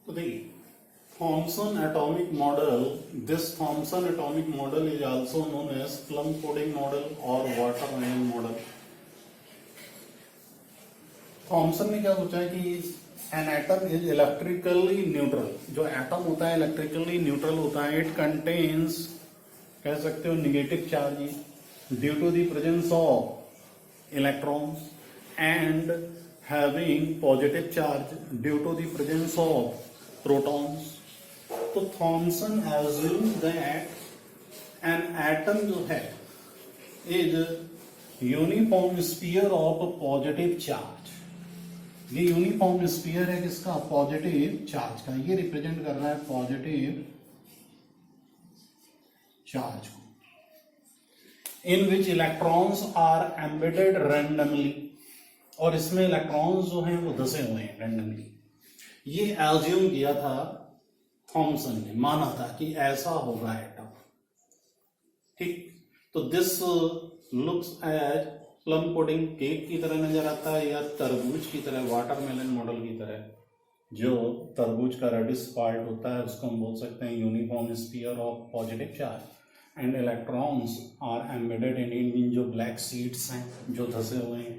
तो देखिए Thomson atomic model, this Thomson atomic model is also known as plum pudding model or watermelon model. Thomson ने क्या सोचा है कि an atom is electrically neutral, जो एटम होता है इलेक्ट्रिकली न्यूट्रल होता है, इट कंटेन्स कह सकते हो negative charge due to the presence of electrons and having positive charge due to the presence of protons. तो Thomson assume that an atom जो है is uniform sphere of positive charge. ये uniform sphere है किसका? Positive charge का. ये represent कर रहा है पॉजिटिव चार्ज को, इन विच इलेक्ट्रॉन्स आर एम्बेडेड रैंडमली. और इसमें इलेक्ट्रॉन्स जो हैं वो धसे हुए हैं रैंडमली. ये एज्यूम किया था थॉमसन ने, माना था कि ऐसा होगा एटम. ठीक, तो this looks as plum pudding, cake की तरह नजर आता है या तरबूज की तरह, वाटरमेलन मॉडल की तरह. जो तरबूज का रेडिश पार्ट होता है उसको हम बोल सकते हैं uniform sphere of positive charge and electrons are embedded in जो ब्लैक सीड्स हैं जो धसे हुए हैं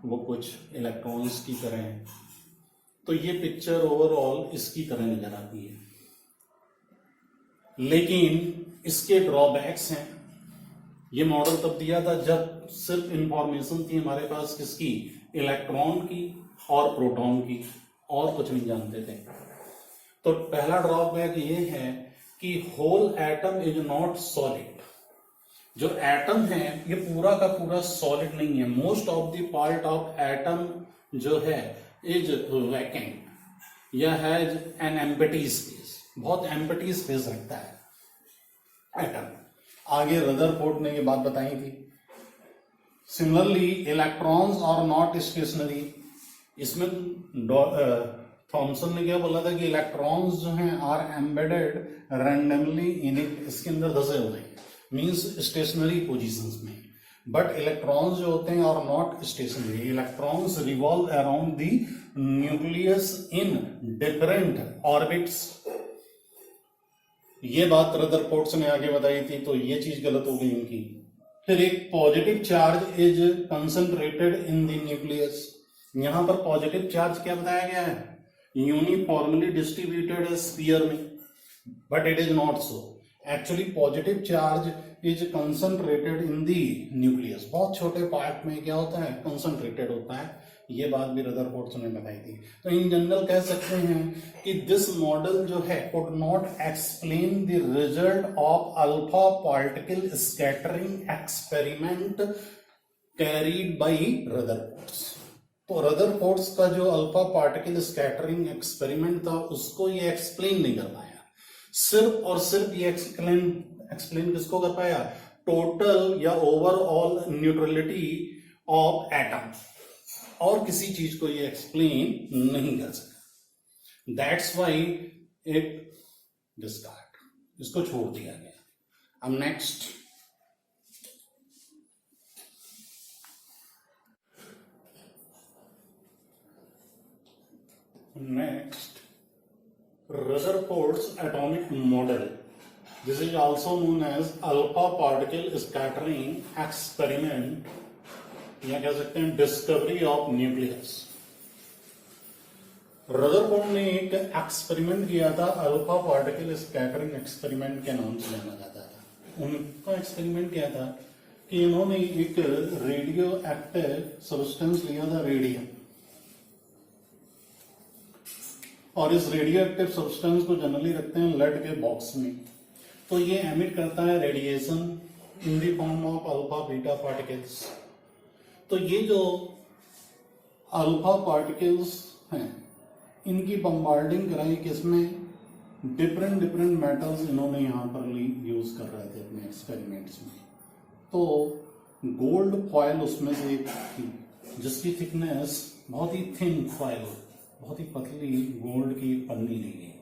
वो कुछ इलेक्ट्रॉन्स की तरह हैं. तो ये पिक्चर ओवरऑल इसकी तरह नजर आती है, लेकिन इसके ड्रॉबैक्स हैं. ये मॉडल तब दिया था जब सिर्फ इंफॉर्मेशन थी हमारे पास किसकी? इलेक्ट्रॉन की और प्रोटॉन की, और कुछ नहीं जानते थे. तो पहला ड्रॉबैक ये है कि whole atom is not solid. जो एटम है ये पूरा का पूरा सॉलिड नहीं है. Most of the part of atom जो है इज वैकेंट या हैज एन एम्प्टी स्पेस. बहुत एम्प्टी स्पेस रखता है एटम. आगे रदरफोर्ड ने ये बात बताई थी. Similarly electrons are not stationary. इसमें थॉमसन ने क्या बोला था कि इलेक्ट्रॉन्स जो हैं are embedded randomly in it. इसके अंदर धसे हुए हैं, मींस स्टेशनरी पोजीशंस में. बट इलेक्ट्रॉन्स जो होते हैं are not stationary. Electrons revolve around the nucleus in different orbits. ये बात रदरफोर्ड ने आगे बताई थी, तो ये चीज गलत हो गई इनकी. फिर एक positive charge is concentrated in the nucleus. यहां पर पॉजिटिव चार्ज क्या बताया गया है? यूनिफॉर्मली डिस्ट्रीब्यूटेड है स्फीयर में, but it is not so. Actually positive charge is concentrated in the nucleus. बहुत छोटे पार्ट में क्या होता है? कंसंट्रेटेड होता है. ये बात भी रदरफोर्ड ने बताई थी. तो इन जनरल कह सकते हैं कि दिस मॉडल जो है could not explain the result of alpha particle scattering experiment carried bye Rutherford. तो रदरफोर्ड का जो अल्फा पार्टिकल स्कैटरिंग एक्सपेरिमेंट था उसको ये एक्सप्लेन नहीं कर पाया. सिर्फ और सिर्फ ये एक्सप्लेन किसको कर पाया? टोटल या ओवरऑल न्यूट्रलिटी ऑफ एटम. और किसी चीज को ये एक्सप्लेन नहीं कर सका. दैट्स वाई इट डिस्कार्ड, इसको छोड़ दिया गया. अब next Rutherford's atomic model. This is also known as alpha particle scattering experiment, या कह सकते हैं डिस्कवरी ऑफ न्यूक्लियस. रदरफोर्ड ने एक एक्सपेरिमेंट किया था, अल्फा पार्टिकल स्कैटरिंग एक्सपेरिमेंट के नाम से जाना जाता था. उनका एक्सपेरिमेंट क्या था कि इन्होंने एक रेडियो एक्टिव सब्सटेंस लिया था, रेडियम. और इस रेडियो एक्टिव सब्सटेंस को जनरली रखते हैं लेड के बॉक्स में. तो ये एमिट करता है radiation in the form of alpha beta particles. तो ये जो अल्फा पार्टिकल्स हैं इनकी बम्बार्डिंग कराई किसमें? डिफरेंट मेटल्स इन्होंने यहां पर यूज कर रहे थे अपने एक्सपेरिमेंट्स में. तो गोल्ड फॉयल उसमें से एक थी जिसकी थिकनेस बहुत ही थिन फॉयल, बहुत ही पतली गोल्ड की पन्नी ली गई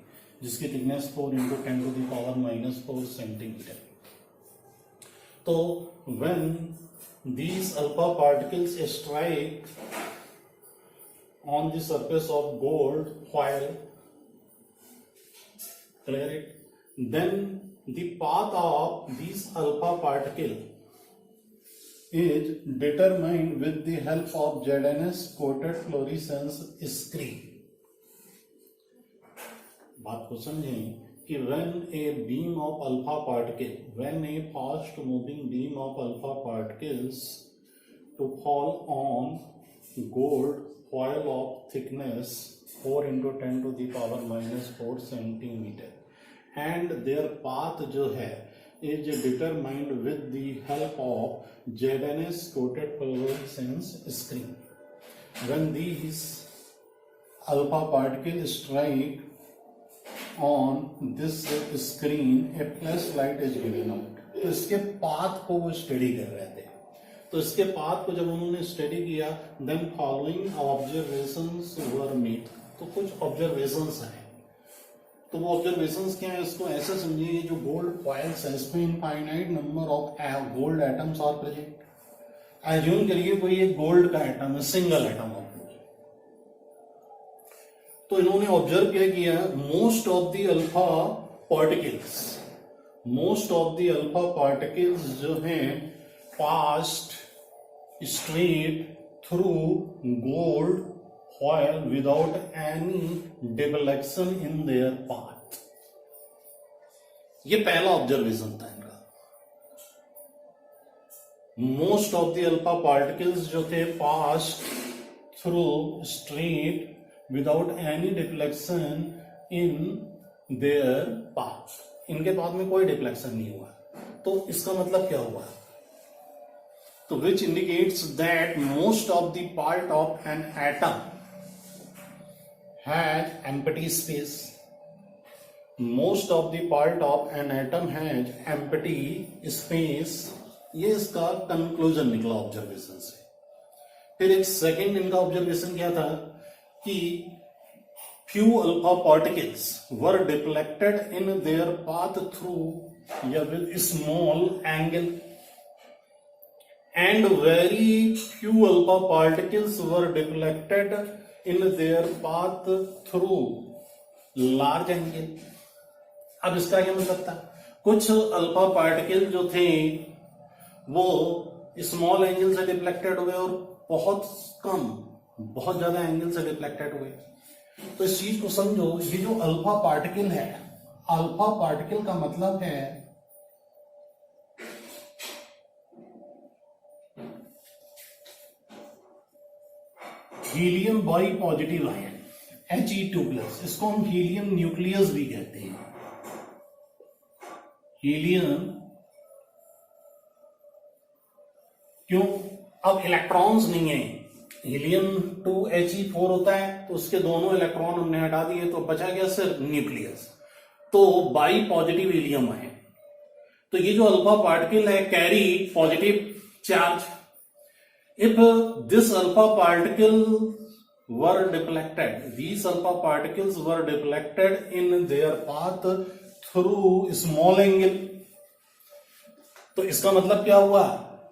जिसकी थिकनेस 4 × 10⁻⁻⁴ सेंटीमीटर. तो when these alpha particles strike on the surface of gold foil, Clear it? Then the path of these alpha particle is determined with the help of ZNS coated fluorescence screen. बात को समझें कि when a beam of alpha particle, when a fast moving beam of alpha particles to fall on gold foil of thickness 4 into 10 to the power minus 4 centimeter, and their path जो है is determined with the help of ZNS coated fluorescence screen. When these alpha particles strike on this screen, a flashlight is given out. तो इसके path को वो study कर रहे थे. तो इसके पाथ को जब उन्होंने स्टडी किया, then following observations were made. तो कुछ ऑब्जर्वेशंस हैं. तो वो ऑब्जर्वेशंस क्या है, इसको ऐसे समझिए, जो गोल्ड फॉइल्स है इसमें infinite number of gold atoms are present. Assume करिए कोई एक गोल्ड का एटम है, सिंगल एटम है. तो इन्होंने ऑब्जर्व क्या किया, most of the alpha particles जो हैं past straight through gold foil without any deflection in their path. ये पहला ऑब्जर्वेशन था इनका. Most of the alpha particles जो थे past through straight without any deflection in their path. इनके path में कोई डिफ्लेक्शन नहीं हुआ. तो इसका मतलब क्या हुआ, तो विच indicates that most of the part of an atom has empty space. Most of the part of an atom has empty space. ये इसका कंक्लूजन निकला ऑब्जर्वेशन से. फिर एक सेकेंड इनका ऑब्जर्वेशन क्या था कि few alpha particles were deflected in their path through a small angle, and very few alpha particles were deflected in their path through large angle. अब इसका क्या मतलब था, कुछ अल्फा पार्टिकल जो थे वो स्मॉल एंगल से डिफ्लेक्टेड हुए और बहुत ज्यादा एंगल से डिफ्लेक्टेड हुए. तो इस चीज को समझो, ये जो अल्फा पार्टिकल है, अल्फा पार्टिकल का मतलब है helium by positive ion He2+. इसको हम हीलियम न्यूक्लियस भी कहते हैं. हीलियम क्यों, अब इलेक्ट्रॉन्स नहीं है. हीलियम 2He4 होता है, तो उसके दोनों इलेक्ट्रॉन हमने हटा दिए, तो बचा गया सिर्फ न्यूक्लियस. तो बाई पॉजिटिव हीलियम है. तो ये जो अल्फा पार्टिकल है carry positive charge. If this alpha particle were deflected, these alpha particles were deflected in their path through small angle. तो इसका मतलब क्या हुआ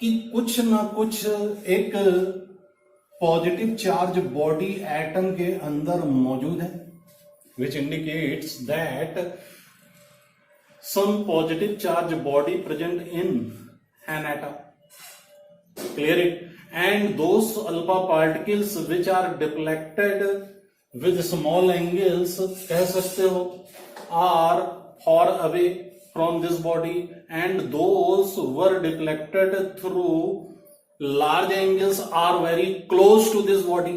कि कुछ ना कुछ एक पॉजिटिव चार्ज बॉडी एटम के अंदर मौजूद है, which indicates that some positive charge body present in an atom. Clear it? And those alpha particles which are deflected with small angles, कह सकते हो, are far away from this body, and those were deflected through large angles are very close to this body.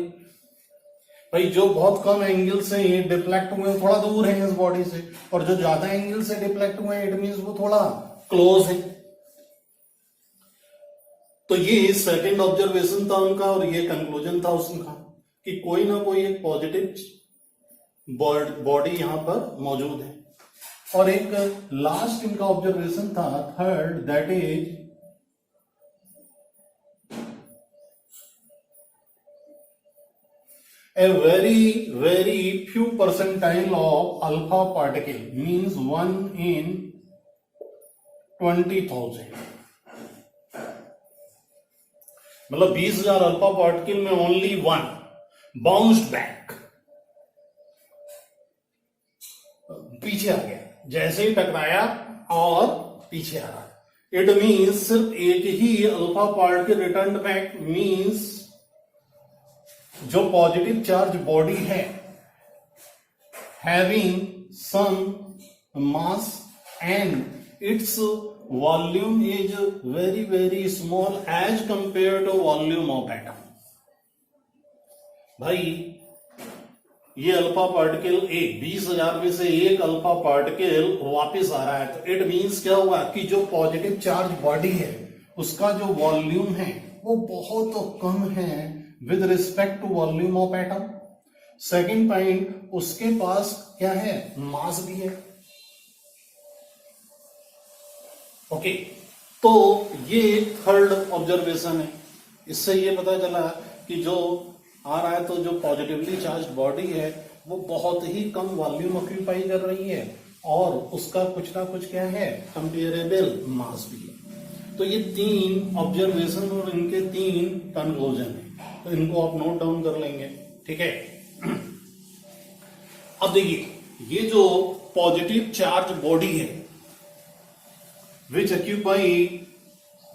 भाई जो बहुत कम angle से deflect हुए थोड़ा दूर है इस बॉडी से, और जो ज्यादा एंगल से डिफ्लेक्ट हुए इट मींस वो थोड़ा क्लोज है. तो ये सेकंड ऑब्जर्वेशन था उनका, और ये कंक्लूजन था उसका कि कोई ना कोई एक पॉजिटिव बॉडी यहां पर मौजूद है. और एक लास्ट इनका ऑब्जर्वेशन था third, that is a very few percentile of alpha particle, means 1 in 20,000. मतलब 20,000 अल्फा पार्टिकल में ओनली 1 बाउंस्ड बैक, पीछे आ गया. जैसे ही टकराया और पीछे आ रहा है। इट मीन्स सिर्फ एक ही alpha particle return back, means जो पॉजिटिव चार्ज बॉडी है having some mass and its volume is very very small as compare to volume of atom. भाई ये अल्फा पार्टिकल एक 20,000 में से एक अल्फा पार्टिकल वापस आ रहा है, तो इट मीन्स क्या हुआ कि जो पॉजिटिव चार्ज बॉडी है उसका जो वॉल्यूम है वो बहुत कम है with respect to volume of atom. Second point, उसके पास क्या है, मास भी है। ओके, तो ये थर्ड ऑब्जर्वेशन है। इससे ये पता चला कि जो आ रहा है तो जो पॉजिटिवली चार्ज बॉडी है वो बहुत ही कम वॉल्यूम ऑक्यूपाई कर रही है और उसका कुछ ना कुछ क्या है, कंपेरेबल मास भी है। तो ये 3 ऑब्जर्वेशन और इनके 3 कंक्लूजन है, तो इनको आप नोट डाउन कर लेंगे, ठीक है। अब देखिए ये जो पॉजिटिव चार्ज बॉडी है which occupy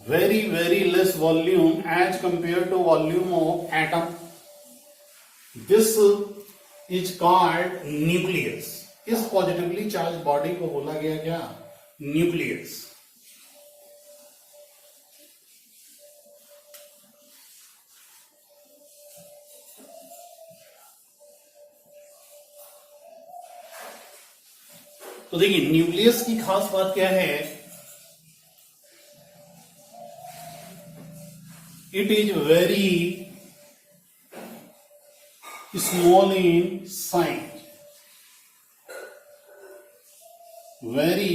very very less volume as compare to volume of atom, this is called nucleus. इस पॉजिटिवली चार्ज बॉडी को बोला गया क्या, न्यूक्लियस। तो देखिए न्यूक्लियस की खास बात क्या है, it is very small in size, very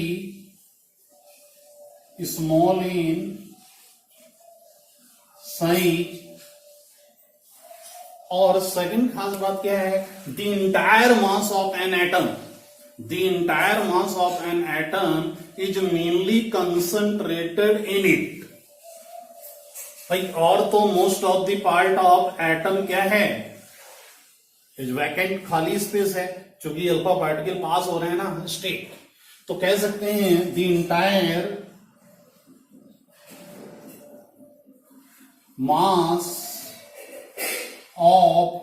small in size, और सेकंड खास बात क्या है, the entire mass of an atom, the entire mass of an atom is mainly concentrated in it. भाई और तो most of the part of atom क्या है, वैकेंट खाली स्पेस है, क्योंकि अल्फा पार्टिकल पास हो रहे हैं ना स्टेट, तो कह सकते हैं the entire mass of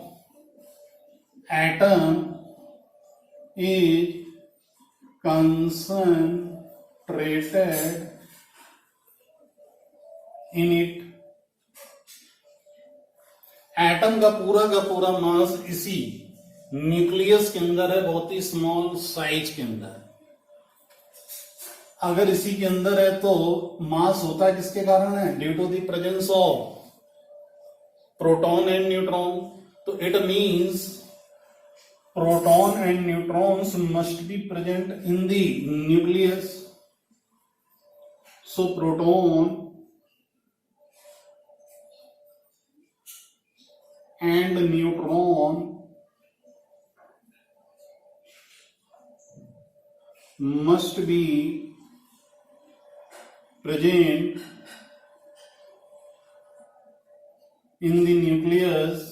atom is concentrated in it. Atom का पूरा मास इसी न्यूक्लियस के अंदर है, बहुत ही स्मॉल साइज के अंदर। अगर इसी के अंदर है तो मास होता है किसके कारण है, due to the presence of proton and neutron. तो it means proton and neutrons must be present in the nucleus. So proton and neutron must be present in the nucleus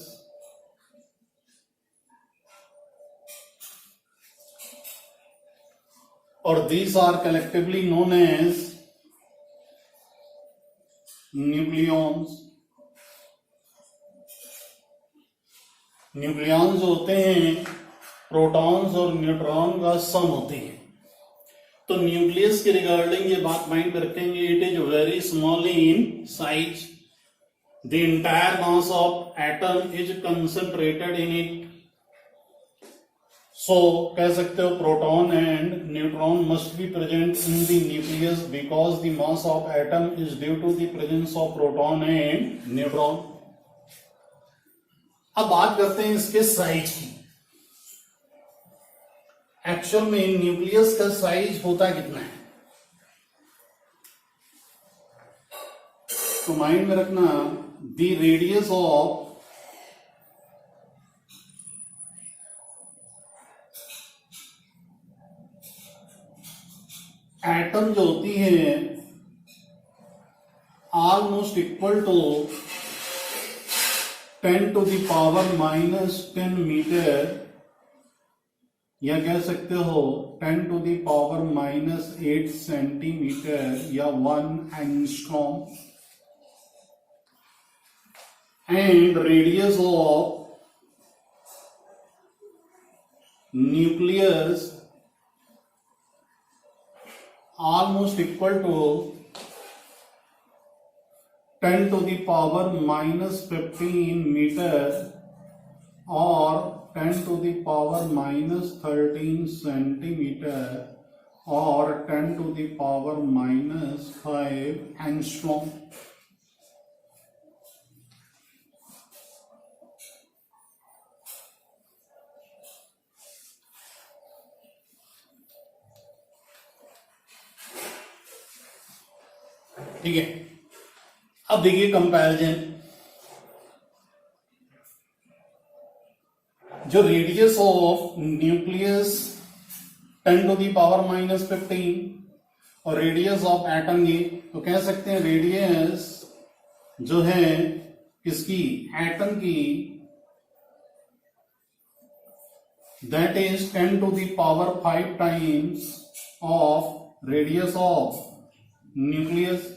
or these are collectively known as nucleons। Nucleons होते हैं protons और neutron का सम होते हैं। तो nucleus के regarding ये बात माइंड में रखेंगे, it is very small in size, the entire mass of atom is concentrated in it. So कह सकते हो proton and neutron must be present in the nucleus because the mass of atom is due to the presence of proton and neutron. अब बात करते हैं इसके size की। Actual में न्यूक्लियस का साइज होता कितना है, तो माइंड में रखना द रेडियस ऑफ एटम जो होती है almost equal to 10 to the power minus 10 metre या कह सकते हो 10 टू द पावर -8 सेंटीमीटर या 1 angstrom, and radius of nucleus almost equal to 10 to the power -15 meter or 10 to the power -13 centimeter or 10 to the power -5 angstrom. ठीक है, अब देखिए comparison. जो radius of nucleus 10 to the power -15 और radius of atom, ये तो कह सकते हैं रेडियस जो है किसकी, एटम की, दैट is 10 to the power 5 times of radius of nucleus.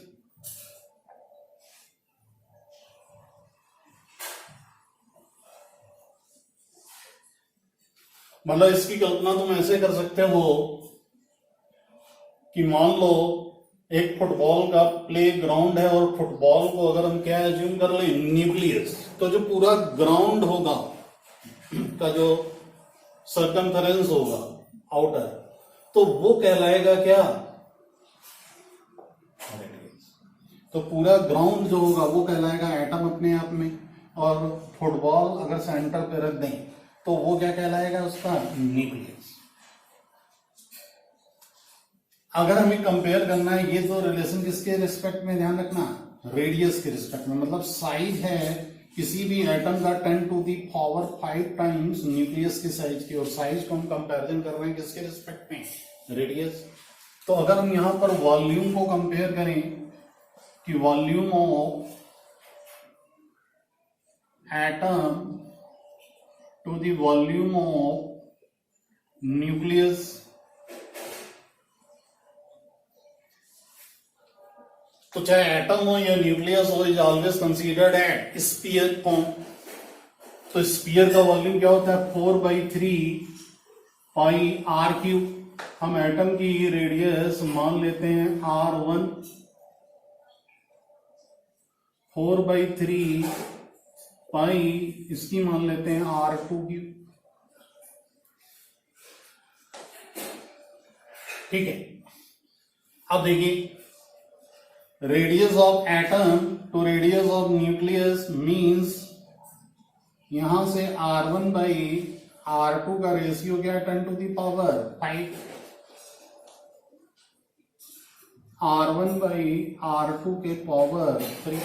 मतलब इसकी कल्पना तुम ऐसे कर सकते हो कि मान लो एक फुटबॉल का प्ले ग्राउंड है और फुटबॉल को अगर हम क्या एज्यूम कर ले, न्यूक्लियस, तो जो पूरा ग्राउंड होगा का जो सर्कमफेरेंस होगा आउटर, तो वो कहलाएगा क्या, तो पूरा ग्राउंड जो होगा वो कहलाएगा एटम अपने आप में, और फुटबॉल अगर सेंटर पे रख दें तो वो क्या कहलाएगा, उसका न्यूक्लियस। अगर हमें कंपेयर करना है, ये तो रिलेशन किसके रिस्पेक्ट में, ध्यान रखना, रेडियस के रिस्पेक्ट में, मतलब साइज है किसी भी एटम का 10 to the power 5 times nucleus की साइज की, और साइज को हम कंपैरिजन कर रहे हैं किसके रिस्पेक्ट में, रेडियस। तो अगर हम यहां पर वॉल्यूम को कंपेयर करें कि volume of atom to the volume of nucleus, तो चाहे एटम हो या न्यूक्लियस हो, is always considered at sphere form. तो स्फीयर का वॉल्यूम क्या होता है, 4/3 पाई r3। हम एटम की रेडियस मान लेते हैं r1, 4/3 पाई इसकी मान लेते हैं r2 ठीक है। अब देखिए, radius of atom to radius of nucleus means यहां से r1/r2 का रेशियो क्या है, 10 टू दी पावर 5। r1/r2 के power 3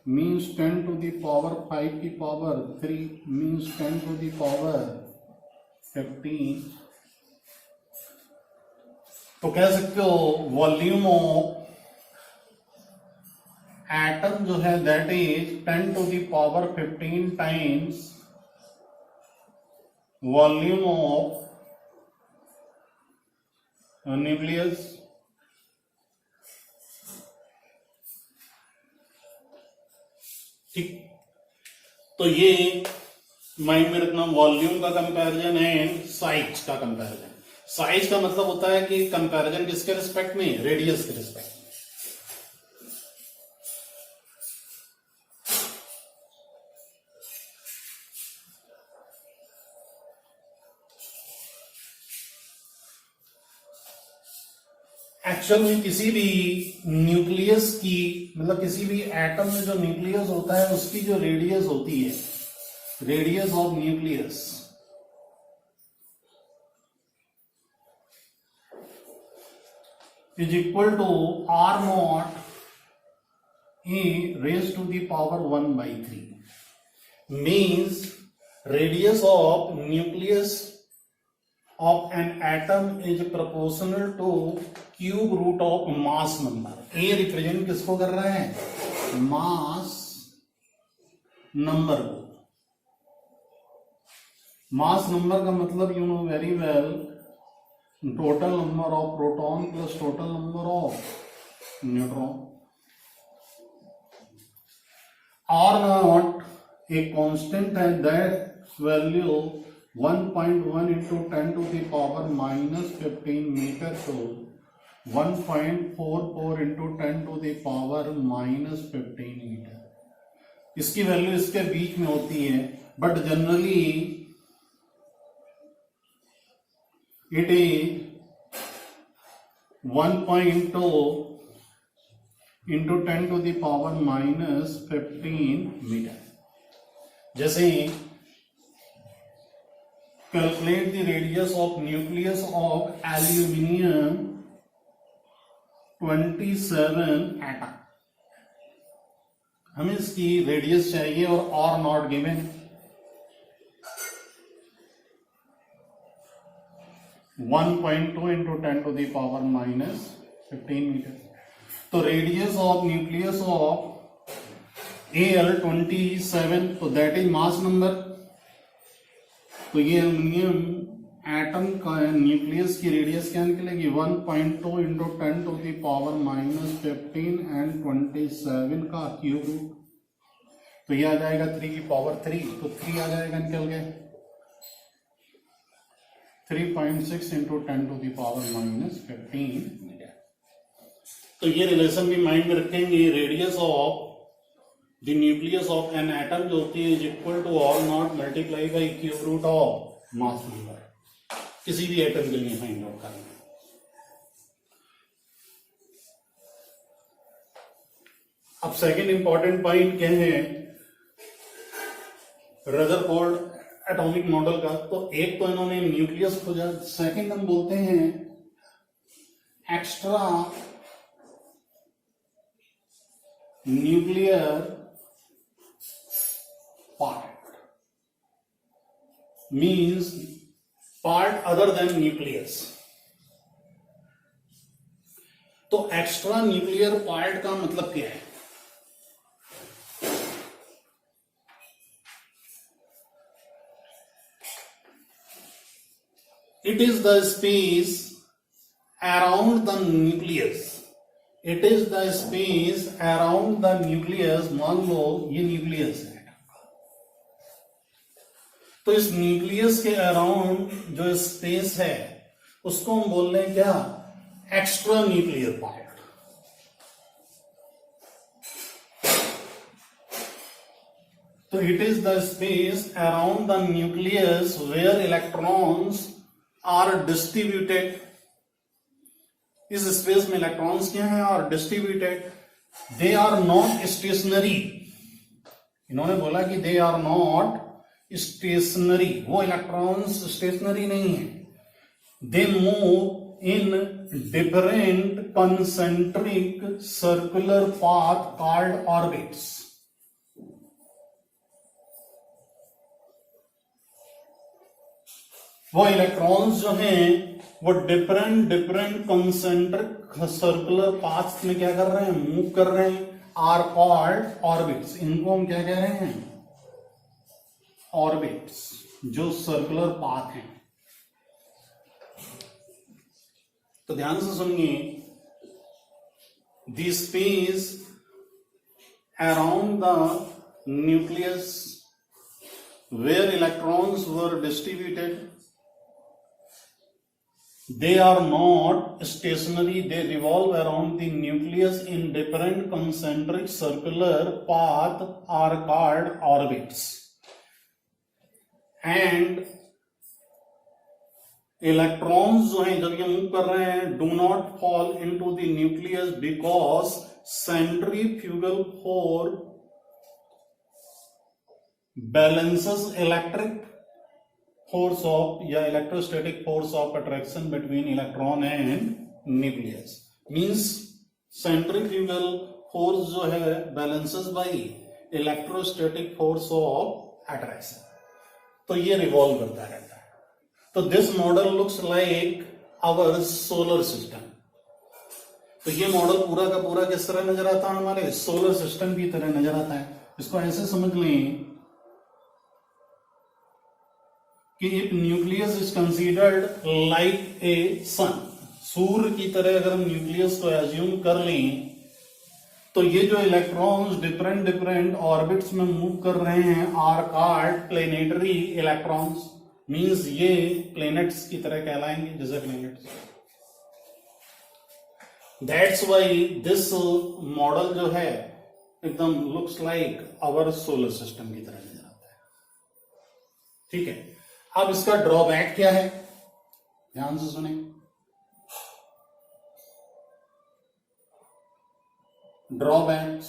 means 10 to the power 5 की power 3 means 10 to the power 15। तो कह सकते हो वॉल्यूम ऑफ एटम जो है that is 10 to the power 15 times volume of nucleus. ठीक, तो ये माइंड में रखना, वॉल्यूम का कंपैरिजन है साइज का कंपैरिजन। साइज का मतलब होता है कि कंपैरिजन किसके रिस्पेक्ट में, रेडियस के रिस्पेक्ट में। एक्चुअल में किसी भी न्यूक्लियस की, मतलब किसी भी एटम में जो न्यूक्लियस होता है उसकी जो रेडियस होती है, radius of nucleus is equal to r0 e raised to the power 1/3 means radius of nucleus of an atom is proportional to cube root of mass number। A represent किसको कर रहा है, मास नंबर को। मास number का मतलब you know very well, total number of proton plus total number of neutron. और naught एक constant है, that value 1.1 into 10 to the power -15 meter to 1.44 into 10 to the power -15 meter. इसकी वैल्यू इसके बीच में होती है, but generally it is 1.2 into 10 to the power -15 meter. जैसे calculate the radius of nucleus of aluminium 27 atom. हमें इसकी रेडियस चाहिए और naught given. 1.2 into 10 to the power -15 metre. तो radius of nucleus of Al27, तो दैट इज मास नंबर। तो ये aluminium atom का न्यूक्लियस की रेडियस क्या निकलेगी? 1.2 into 10 to the power -15 and 27 का क्यूब रूट। तो ये आ जाएगा 3 की पावर 3, तो 3 आ जाएगा निकल के 3.6 into 10 to the power -15 metre. तो ये रिलेशन भी माइंड में रखेंगे। Radius of the nucleus of an atom जो होती है is equal to R naught multiply by cube root of mass number, किसी भी एटम के लिए फाइंड आउट करना। अब सेकेंड इंपॉर्टेंट पॉइंट क्या है रदरफोर्ड एटॉमिक मॉडल का? तो एक तो इन्होंने न्यूक्लियस खोजा, सेकेंड हम बोलते हैं extra nuclear part, means part other than nucleus. तो एक्स्ट्रा न्यूक्लियर पार्ट का मतलब क्या है? It is the space around the nucleus. It is the space around the nucleus. मान लो ये न्यूक्लियस है, तो इस न्यूक्लियस के अराउंड जो स्पेस है उसको हम बोल रहे हैं क्या? Extra nuclear part. तो it is the space around the nucleus where electrons are distributed. इस स्पेस में इलेक्ट्रॉन्स क्या हैं? और distributed. They are not stationary. इन्होंने बोला कि दे आर नॉट स्टेशनरी, वो इलेक्ट्रॉन्स स्टेशनरी नहीं है। They move in different concentric circular path called orbits. वो इलेक्ट्रॉन्स जो हैं वो डिफरेंट कंसेंट्रिक सर्कुलर पाथ्स में क्या कर रहे हैं? मूव कर रहे हैं। Are called orbits. इनको हम क्या कह रहे हैं? ऑर्बिट्स, जो सर्कुलर पाथ हैं। तो ध्यान से सुनिए, the space around the nucleus where electrons were distributed, they are not stationary, they revolve around the nucleus in different concentric circular path are called orbits. And electrons जो हैं जब ये मूव कर रहे हैं do not fall into the nucleus because centrifugal force balances electric force of या electrostatic force of attraction between electron and nucleus, means centrifugal force जो है balances by electrostatic force of attraction। तो ये revolve करता रहता है। तो this model looks like our solar system. तो ये मॉडल पूरा का पूरा किस तरह नजर आता है? हमारे सोलर सिस्टम की तरह नजर आता है। इसको ऐसे समझ लें कि if nucleus is considered like a sun, सूर्य की तरह अगर हम न्यूक्लियस को एज्यूम कर लें तो ये जो इलेक्ट्रॉन्स डिफरेंट डिफरेंट ऑर्बिट्स में मूव कर रहे हैं are called planetary electrons, means ये प्लेनेट्स की तरह कहलाएंगे जैसे planets. That's why this model जो है एकदम looks like our solar system की तरह नजर आता है। ठीक है, अब इसका ड्रॉबैक क्या है, ध्यान से सुने। ड्रॉबैक्स,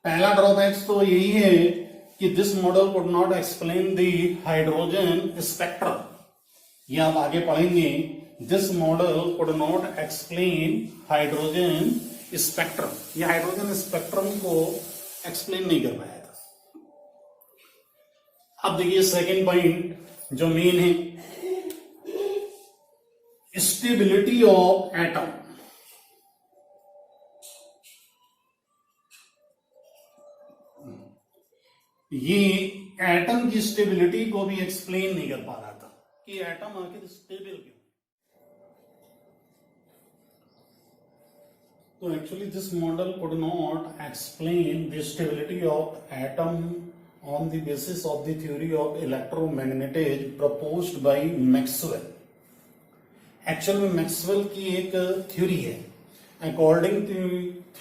पहला ड्रॉबैक्स तो यही है कि this model could not explain the hydrogen spectrum. ये आप आगे पढ़ेंगे, this model could not explain hydrogen spectrum, ये हाइड्रोजन स्पेक्ट्रम को एक्सप्लेन नहीं कर पाया था। अब देखिए सेकेंड पॉइंट जो मेन है, स्टेबिलिटी ऑफ एटम। ये एटम की स्टेबिलिटी को भी एक्सप्लेन नहीं कर पा रहा था कि एटम आखिर स्टेबल क्यों। तो actually this model could not explain the stability of atom on the basis of the theory of electromagnetism proposed by Maxwell. Actual में मैक्सवेल की एक थ्योरी है, according to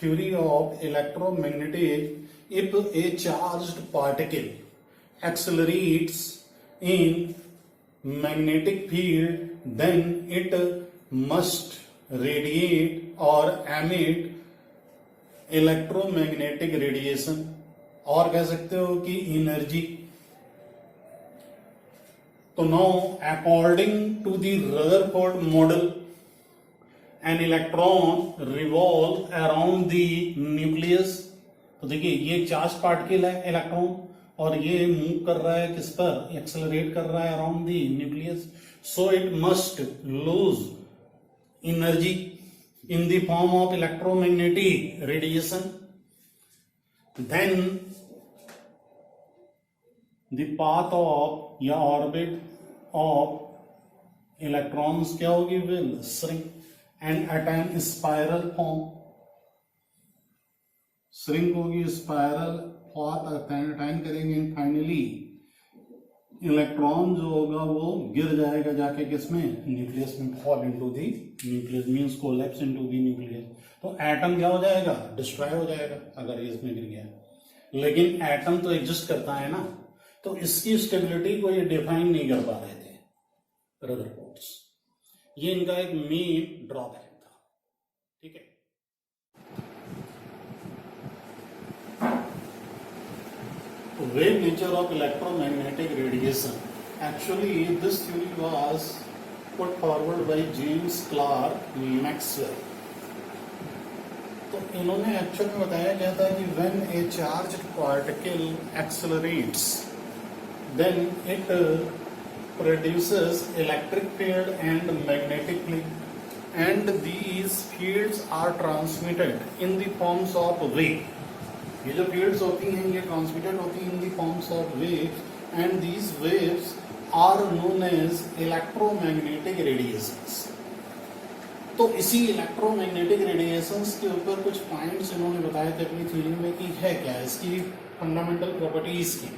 theory of electromagnetism, if a charged particle accelerates in magnetic field, then it must radiate or emit electromagnetic radiation, और कह सकते हो कि energy. तो now according to the Rutherford model, an electron revolves around the nucleus। तो देखिए ये charge particle है इलेक्ट्रॉन, और ये मूव कर रहा है किस पर, एक्सेलरेट कर रहा है around the nucleus, so it must lose energy in the form of electromagnetic radiation. Then the path of या ऑर्बिट ऑफ इलेक्ट्रॉन्स क्या होगी, will shrink and attain spiral form. Shrink होगी, स्पाइरल पाथ अटेन करेंगे, and finally electron जो होगा वो गिर जाएगा जाके किसमें, न्यूक्लियस में, fall into the nucleus means collapse into the nucleus. तो एटम क्या हो जाएगा, डिस्ट्रॉय हो जाएगा अगर ये इसमें गिर गया। लेकिन एटम तो एग्जिस्ट करता है ना, तो इसकी स्टेबिलिटी को ये डिफाइन नहीं कर पा रहे थे रदरफोर्ड। ये इनका एक मेन ड्रॉबैक था। ठीक है, wave nature of electromagnetic radiation. Actually, this theory was put forward by James Clerk Maxwell. तो इन्होंने एक्चुअल में बताया गया था कि when a charged particle accelerates, then it produces electric field and magnetic field, and these fields are transmitted in the forms of wave. ये जो fields होती हैं ये ट्रांसमिटेड होती हैं in the forms of waves, and these waves are known as electromagnetic radiations. तो इसी electromagnetic radiations के ऊपर कुछ पॉइंट्स इन्होंने बताए थे अपनी थ्योरी में कि है क्या इसकी फंडामेंटल प्रॉपर्टीज की।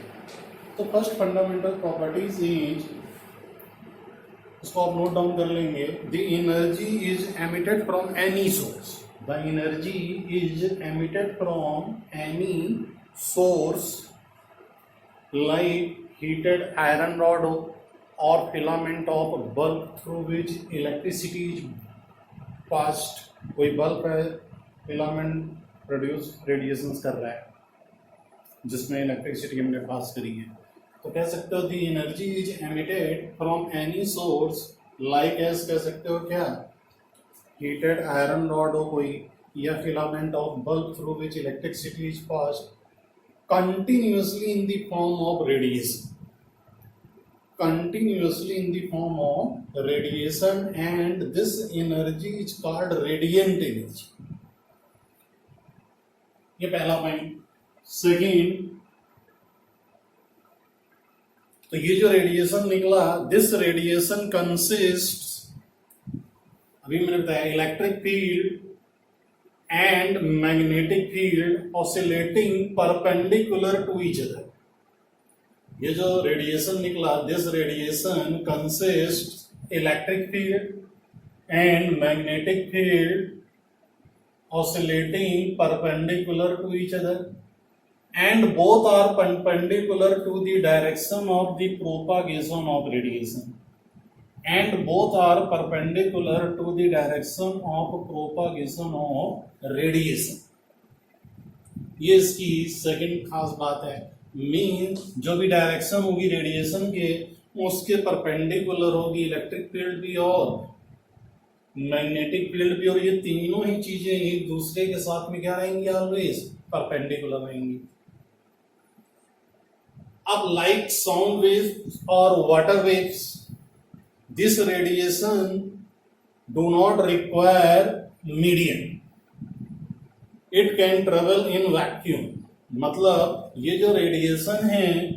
तो फर्स्ट फंडामेंटल प्रॉपर्टीज इज, इसको आप नोट डाउन कर लेंगे, the energy is emitted from any source. The energy is emitted from any source like heated iron rod or filament of bulb through which electricity is passed। कोई bulb है, filament produce radiations कर रहा है जिसमें electricity हमने पास करी है। तो कह सकते हो the energy is emitted from any source, like as कह सकते हो क्या, हीटेड आयरन रॉड हो कोई, या filament of bulb through which electricity is passed continuously in the form of radiation, continuously in the form of radiation, and this energy is called radiant energy। ये पहला point. Second, तो ये जो radiation निकला, this radiation consist, अभी मैंने बताया, electric field and magnetic field oscillating perpendicular to each other. ये जो रेडिएशन निकला, this radiation consist electric field and magnetic field oscillating perpendicular to each other, and both are perpendicular to the direction of the propagation of radiation, and both are perpendicular to the direction of propagation of radiation। ये इसकी second खास बात है। Mean जो भी direction होगी radiation के, उसके परपेंडिकुलर होगी इलेक्ट्रिक फील्ड भी और मैग्नेटिक फील्ड भी, और ये तीनों ही चीजें एक दूसरे के साथ में क्या रहेंगी, ऑलवेज परपेंडिकुलर रहेंगी। अब लाइक साउंड वेव्स और water waves, this radiation do not require medium, it can travel in vacuum. मतलब ये जो रेडिएशन है,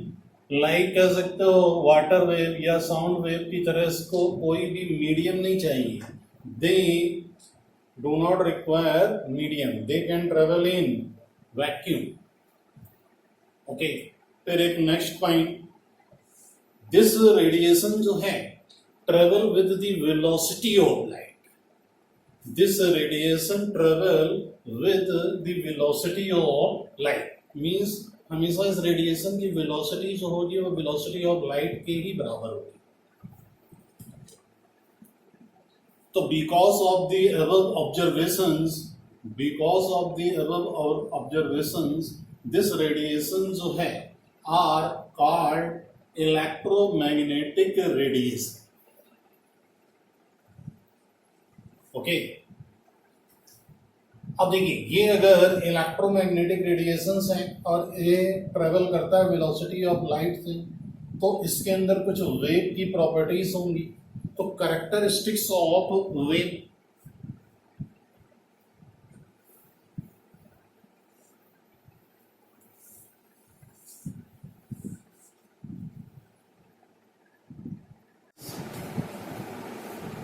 लाइक कह सकते हो वाटर वेव या साउंड वेव की तरह, इसको कोई भी मीडियम नहीं चाहिए। They do not require medium, they can travel in vacuum। Okay, फिर एक नेक्स्ट पॉइंट, दिस रेडिएशन जो है travel with the velocity of light, this radiation travel with the velocity of light, means हमेशा इस radiation की velocity जो होगी वो वेलोसिटी ऑफ लाइट के ही बराबर होगी। तो because of the above observations, this radiation जो है are called electromagnetic radiation। Okay, अब देखिए, ये अगर इलेक्ट्रोमैग्नेटिक रेडिएशंस हैं और ये ट्रेवल करता है वेलोसिटी ऑफ लाइट से, तो इसके अंदर कुछ वेव की प्रॉपर्टीज होंगी। तो characteristics of wave,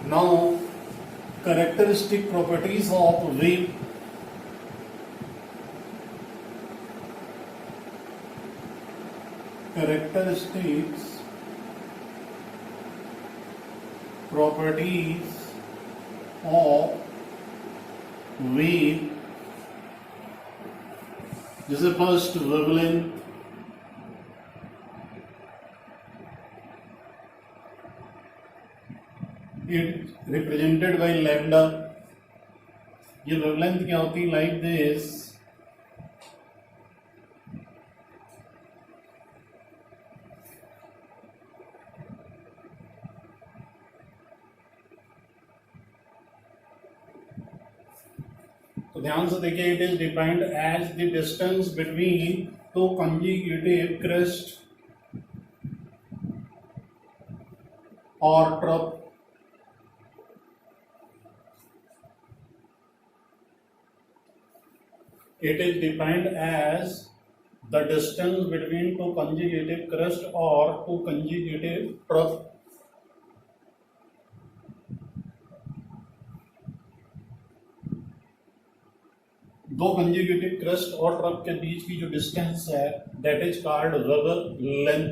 now characteristic properties of wave. Characteristics properties of wave, जैसे first wavelength, it represented by lambda. ये वेवलेंथ क्या होती है, लाइक दिस, तो ध्यान से देखिए, it is defined as the distance between two conjugative crest और trough. It is defined as the distance between two conjugative crest or two conjugative trough। दो कंजुगेटिव क्रस्ट और ट्रफ के बीच की जो डिस्टेंस है, that is called wavelength.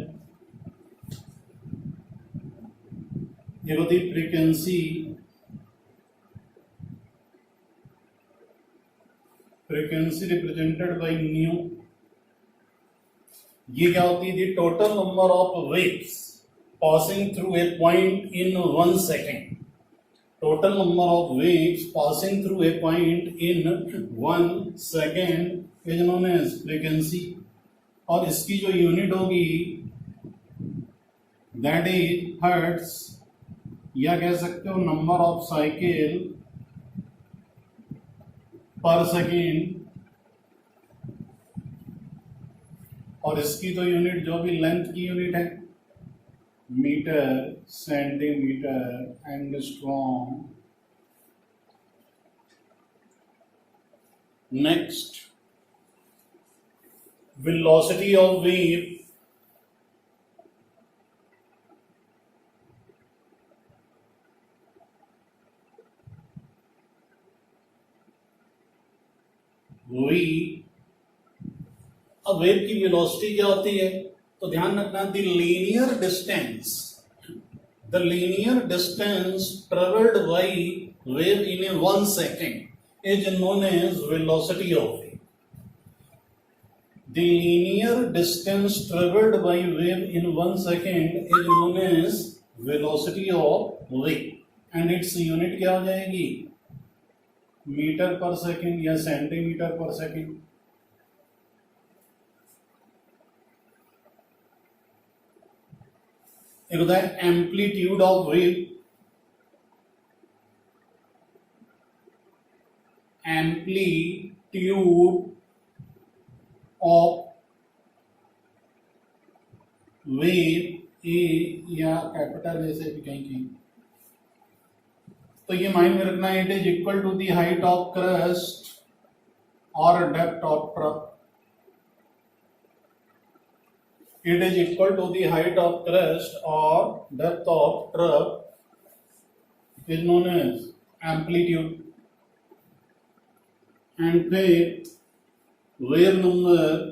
ये होती frequency, frequency represented by nu. ये क्या होती है, the total number of waves passing through a point in 1 second. Total number of waves passing through a point in 1 second is known as frequency. और इसकी जो unit होगी that is hertz, या कह सकते हो नंबर ऑफ साइकिल पर second. और इसकी तो यूनिट जो भी लेंथ की यूनिट है, metre, centimetre, angstrom. Next, velocity of wave. V. अब वेव की वेलोसिटी क्या होती है, तो ध्यान रखना, the linear distance travelled by wave in a 1 second is known as velocity of wave. The linear distance traveled by wave in 1 second is known as velocity of wave and its unit क्या हो जाएगी, metre पर second या centimetre पर second. एक होता है amplitude of wave, amplitude of wave A या कैपिटल ए से भी कहीं कहीं, तो ये माइंड में रखना, it is equal to the height of crest और depth of trough. It is equal to the height of crest or depth of trough is known as amplitude, and फिर wave number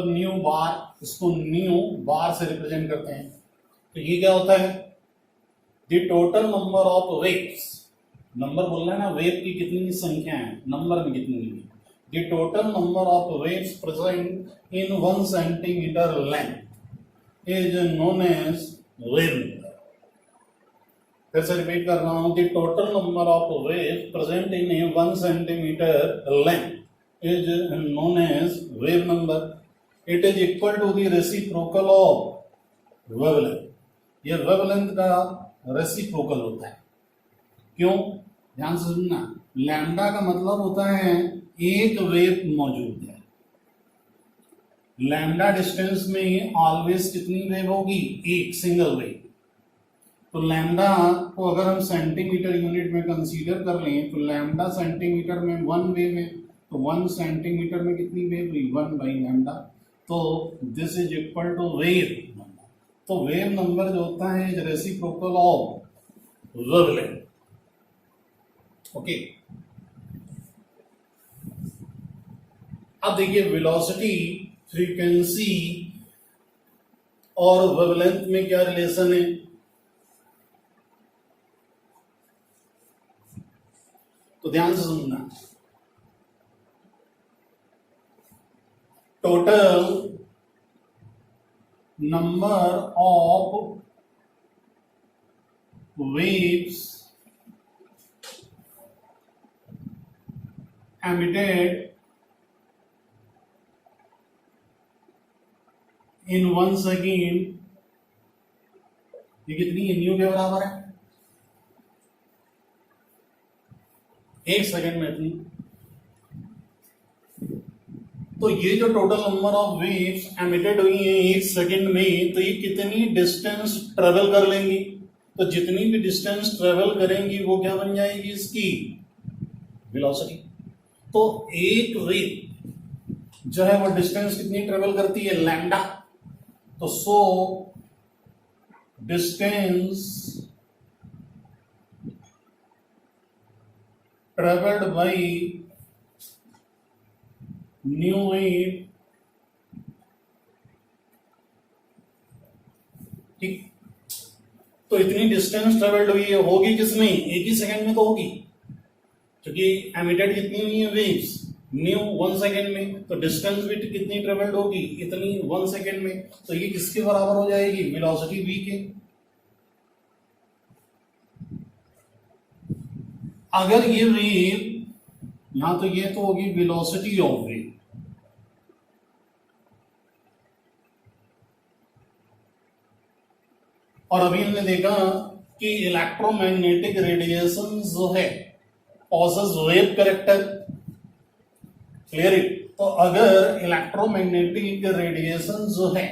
न्यू बार, इसको new बार से represent करते हैं। तो ये क्या होता है, the total number of waves, number बोलना है ना, वेव की कितनी संख्या है, नंबर में कितनी है, the total number of waves present in 1 centimeter length is known as wave number. फिर से रिपीट कर रहा हूं, the total number of waves present in a 1 centimeter length is known as wave number. It is equal to the reciprocal of wavelength. ये wavelength का reciprocal होता है। क्यों, ध्यान से सुनना, लैम्डा का मतलब होता है एक वेव मौजूद है। लैम्डा डिस्टेंस में ऑलवेज कितनी वेव होगी, एक सिंगल वेव। तो लैम्डा को अगर हम सेंटीमीटर यूनिट में कंसीडर कर लें तो लैम्डा सेंटीमीटर में 1 वेव है, तो 1 सेंटीमीटर में कितनी वेव हुई, 1 बाई लैम्डा। तो this is equal to wave number. तो वेव नंबर जो होता है रेसिप्रोकल ऑफ वेवलेंथ। ओके, अब देखिए वेलोसिटी, फ्रीक्वेंसी और वेवलेंथ में क्या रिलेशन है। तो ध्यान से सुनना, total number of waves emitted in 1 second, ये कितनी है, न्यू के बराबर है, 1 सेकेंड में इतनी। तो ये जो total number of waves emitted हुई है 1 सेकेंड में, तो ये कितनी डिस्टेंस ट्रेवल कर लेंगी। तो जितनी भी डिस्टेंस ट्रेवल करेंगी वो क्या बन जाएगी, इसकी वेलोसिटी। तो एक वेव जो है वो डिस्टेंस कितनी ट्रेवल करती है, लैम्डा। तो so distance travelled by new wave, ठीक। तो इतनी डिस्टेंस ट्रेवल्ड हुई है, होगी किसमें, एक ही सेकंड में तो होगी, क्योंकि एमिटेड कितनी हुई है वेव्स, न्यू 1 सेकेंड में। तो डिस्टेंस भी कितनी ट्रेवल्ड होगी, इतनी 1 सेकेंड में। तो ये किसके बराबर हो जाएगी, वेलोसिटी v के। अगर ये वेव यहां, तो ये तो होगी वेलोसिटी ऑफ वेव। और अभी हमने देखा कि इलेक्ट्रोमैग्नेटिक रेडिएशन जो है possesses wave character, clear it. तो अगर इलेक्ट्रोमैग्नेटिक रेडिएशन जो है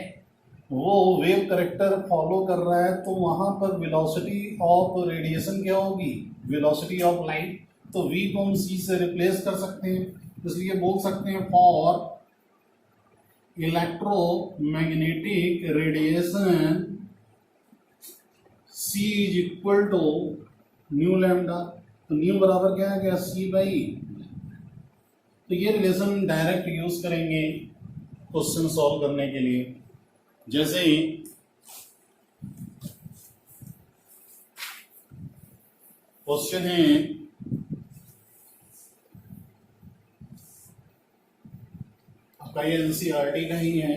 वो वेव कैरेक्टर फॉलो कर रहा है, तो वहां पर वेलोसिटी ऑफ रेडिएशन क्या होगी, वेलोसिटी ऑफ लाइट। तो v को हम c से रिप्लेस कर सकते हैं, इसलिए बोल सकते हैं for electromagnetic radiation C is equal to nu lambda, तो न्यू बराबर क्या है क्या C बाई, तो ये रिलेशन डायरेक्ट यूज करेंगे क्वेश्चन सॉल्व करने के लिए। जैसे ही क्वेश्चन है आपका, ये एनसीईआरटी का ही है,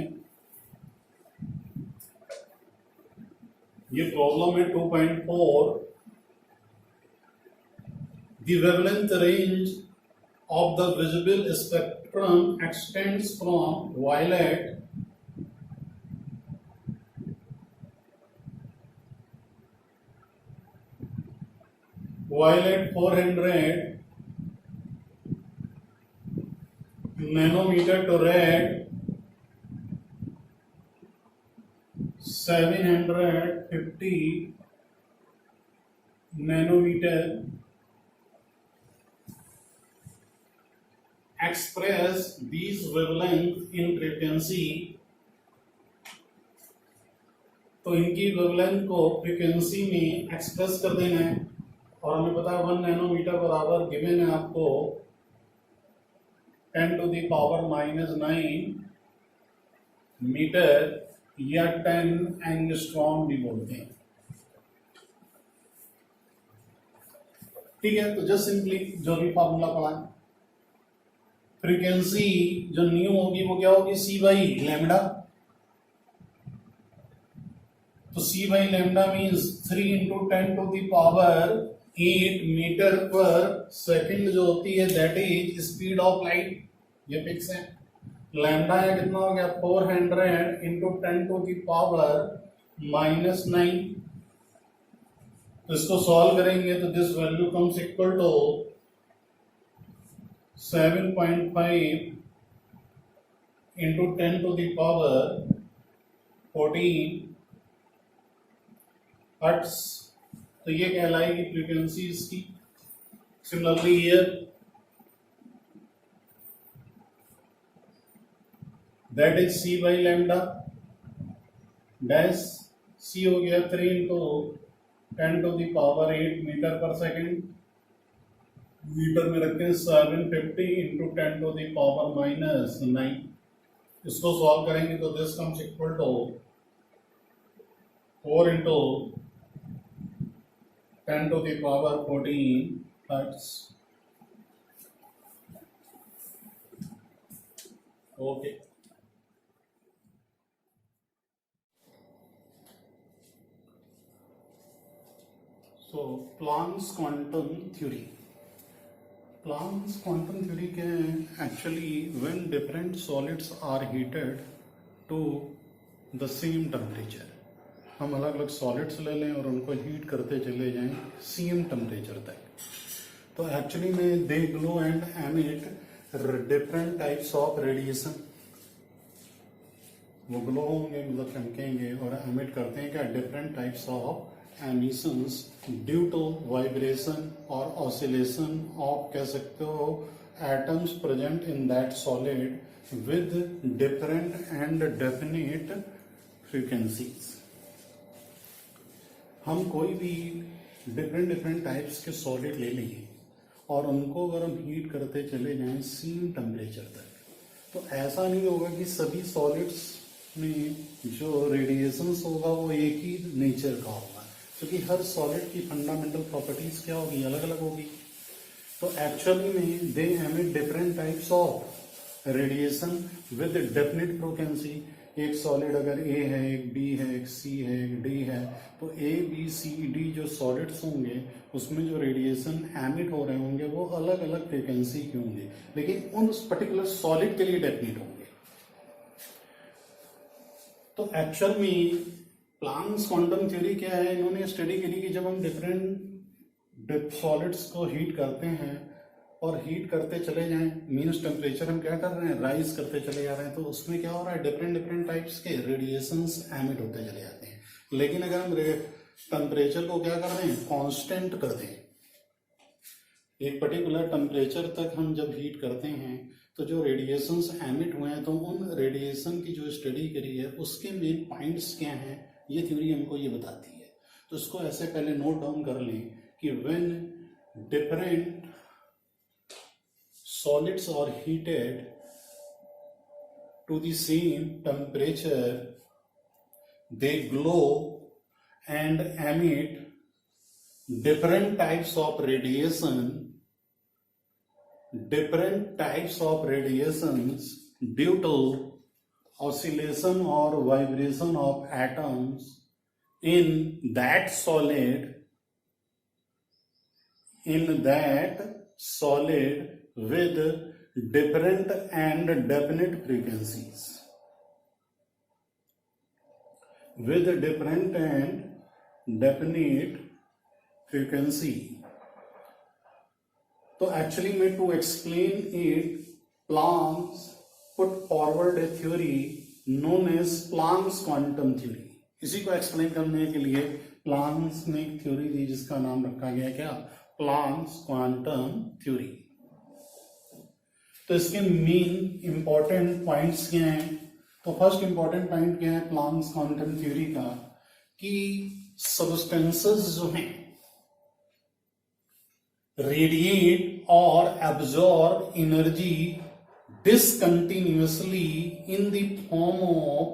ये प्रॉब्लम है 2.4। The wavelength range of the visible spectrum extends from violet violet 400 nanometer to red 750 nanometer. Express these wavelength in frequency, तो इनकी वेवलेंथ को फ्रीक्वेंसी में एक्सप्रेस कर देना है, और हमें पता है 1 नैनोमीटर बराबर गिवन है आपको 10 टू द पावर -9 मीटर या 10 एंगस्ट्रॉम भी बोलते हैं। ठीक है, तो जस्ट सिंपली जो भी फार्मूला पढ़ा है, फ्रीक्वेंसी जो न्यू होगी वो क्या होगी C बाई लैम्डा, तो C by lambda means 3 into 10 to the power 8 metre पर सेकंड जो होती है that is speed of light, ये फिक्स है। लैम्डा है कितना हो गया 400 इंटू 10 टू द पावर -9, तो इसको सॉल्व करेंगे तो this value comes equal to 7.5 into 10 to the power 14 hertz, तो ये कहलाएगी फ्रीक्वेंसी इसकी। Similarly here that is C by lambda dash, C हो गया 3 into 10 to the power 8 metre पर सेकेंड, मीटर में रखते हैं 750 इंटू 10 टू द पावर -9, इसको सॉल्व करेंगे तो this comes equal to 4 into 10 to the power 14 hertz. Okay, so Planck's quantum theory. Planck's quantum theory के actually when different solids are heated to the same temperature, हम अलग अलग solids ले लें और उनको हीट करते चले जाएं सेम टेम्परेचर तक, तो एक्चुअली में they glow and emit different types of radiation. वो ग्लो होंगे मतलब चमकेंगे और एमिट करते हैं क्या different types of emissions due to vibration or oscillation of कह सकते हो atoms present in that solid with different and definite frequencies। हम कोई भी डिफरेंट टाइप्स के सॉलिड ले लेंगे और उनको अगर हम हीट करते चले जाएं सेम टेम्परेचर तक, तो ऐसा नहीं होगा कि सभी सॉलिड्स में जो रेडिएशंस होगा वो एक ही नेचर का होगा, क्योंकि हर सॉलिड की फंडामेंटल प्रॉपर्टीज क्या होगी, अलग अलग होगी। तो एक्चुअली में दे emit different types of radiation with definite frequency. एक सॉलिड अगर A है, एक B है, एक C है, एक D है, तो A B C D जो सॉलिड्स होंगे उसमें जो रेडिएशन एमिट हो रहे होंगे वो अलग अलग फ्रीक्वेंसी के होंगे, लेकिन उन पर्टिकुलर सॉलिड के लिए डेफिनेट होंगे। तो एक्चुअल में प्लांक्स क्वांटम थ्योरी क्या है, इन्होंने स्टडी करी कि जब हम डिफरेंट सॉलिड्स को हीट करते हैं और हीट करते चले जाएं, मीन्स टेम्परेचर हम क्या कर रहे हैं राइज करते चले जा रहे हैं, तो उसमें क्या हो रहा है डिफरेंट टाइप्स के रेडिएशंस एमिट होते चले जाते हैं। लेकिन अगर हम टेम्परेचर को क्या कर दें कांस्टेंट कर दें, एक पर्टिकुलर टेम्परेचर तक हम जब हीट करते हैं तो जो रेडिएशंस एमिट हुए हैं, तो उन रेडिएशन की जो स्टडी करी है उसके मेन पॉइंट्स क्या हैं, ये थ्योरी हमको ये बताती है। तो इसको ऐसे पहले नोट डाउन कर लें कि when different solids are heated to the same temperature, they glow and emit different types of radiations due to oscillation or vibration of atoms in that solid with different and definite frequencies. With different and definite frequency. So actually, to explain it, Planck put forward a theory known as Planck's quantum theory. इसी को explain करने के लिए Planck's ने एक theory दी जिसका नाम रखा गया क्या, प्लांक्स क्वांटम थ्योरी। तो इसके मेन इंपॉर्टेंट पॉइंट्स क्या हैं? तो फर्स्ट इंपॉर्टेंट पॉइंट क्या है प्लांक्स क्वांटम थ्योरी का, कि सब्सटेंसेस जो हैं रेडिएट और absorb energy discontinuously in the form of,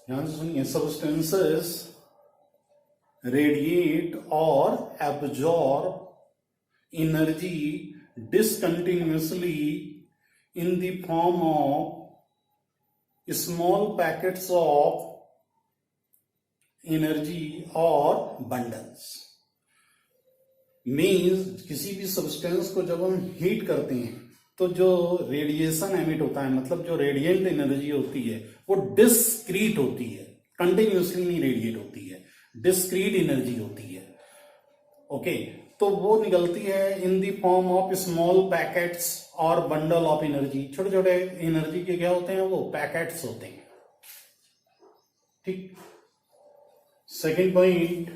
ध्यान से सुनिए, सब्सटेंसेस रेडिएट और absorb energy discontinuously in the form of small packets of energy or bundles. Means किसी भी सब्सटेंस को जब हम हीट करते हैं तो जो रेडिएशन एमिट होता है, मतलब जो रेडिएंट एनर्जी होती है वो डिस्क्रीट होती है, कंटिन्यूसली नहीं रेडिएट होती है, डिस्क्रीट एनर्जी होती है। ओके, तो वो निकलती है in the form of small packets और बंडल ऑफ एनर्जी। छोटे छोटे एनर्जी के क्या होते हैं, वो पैकेट्स होते हैं। ठीक, सेकंड पॉइंट,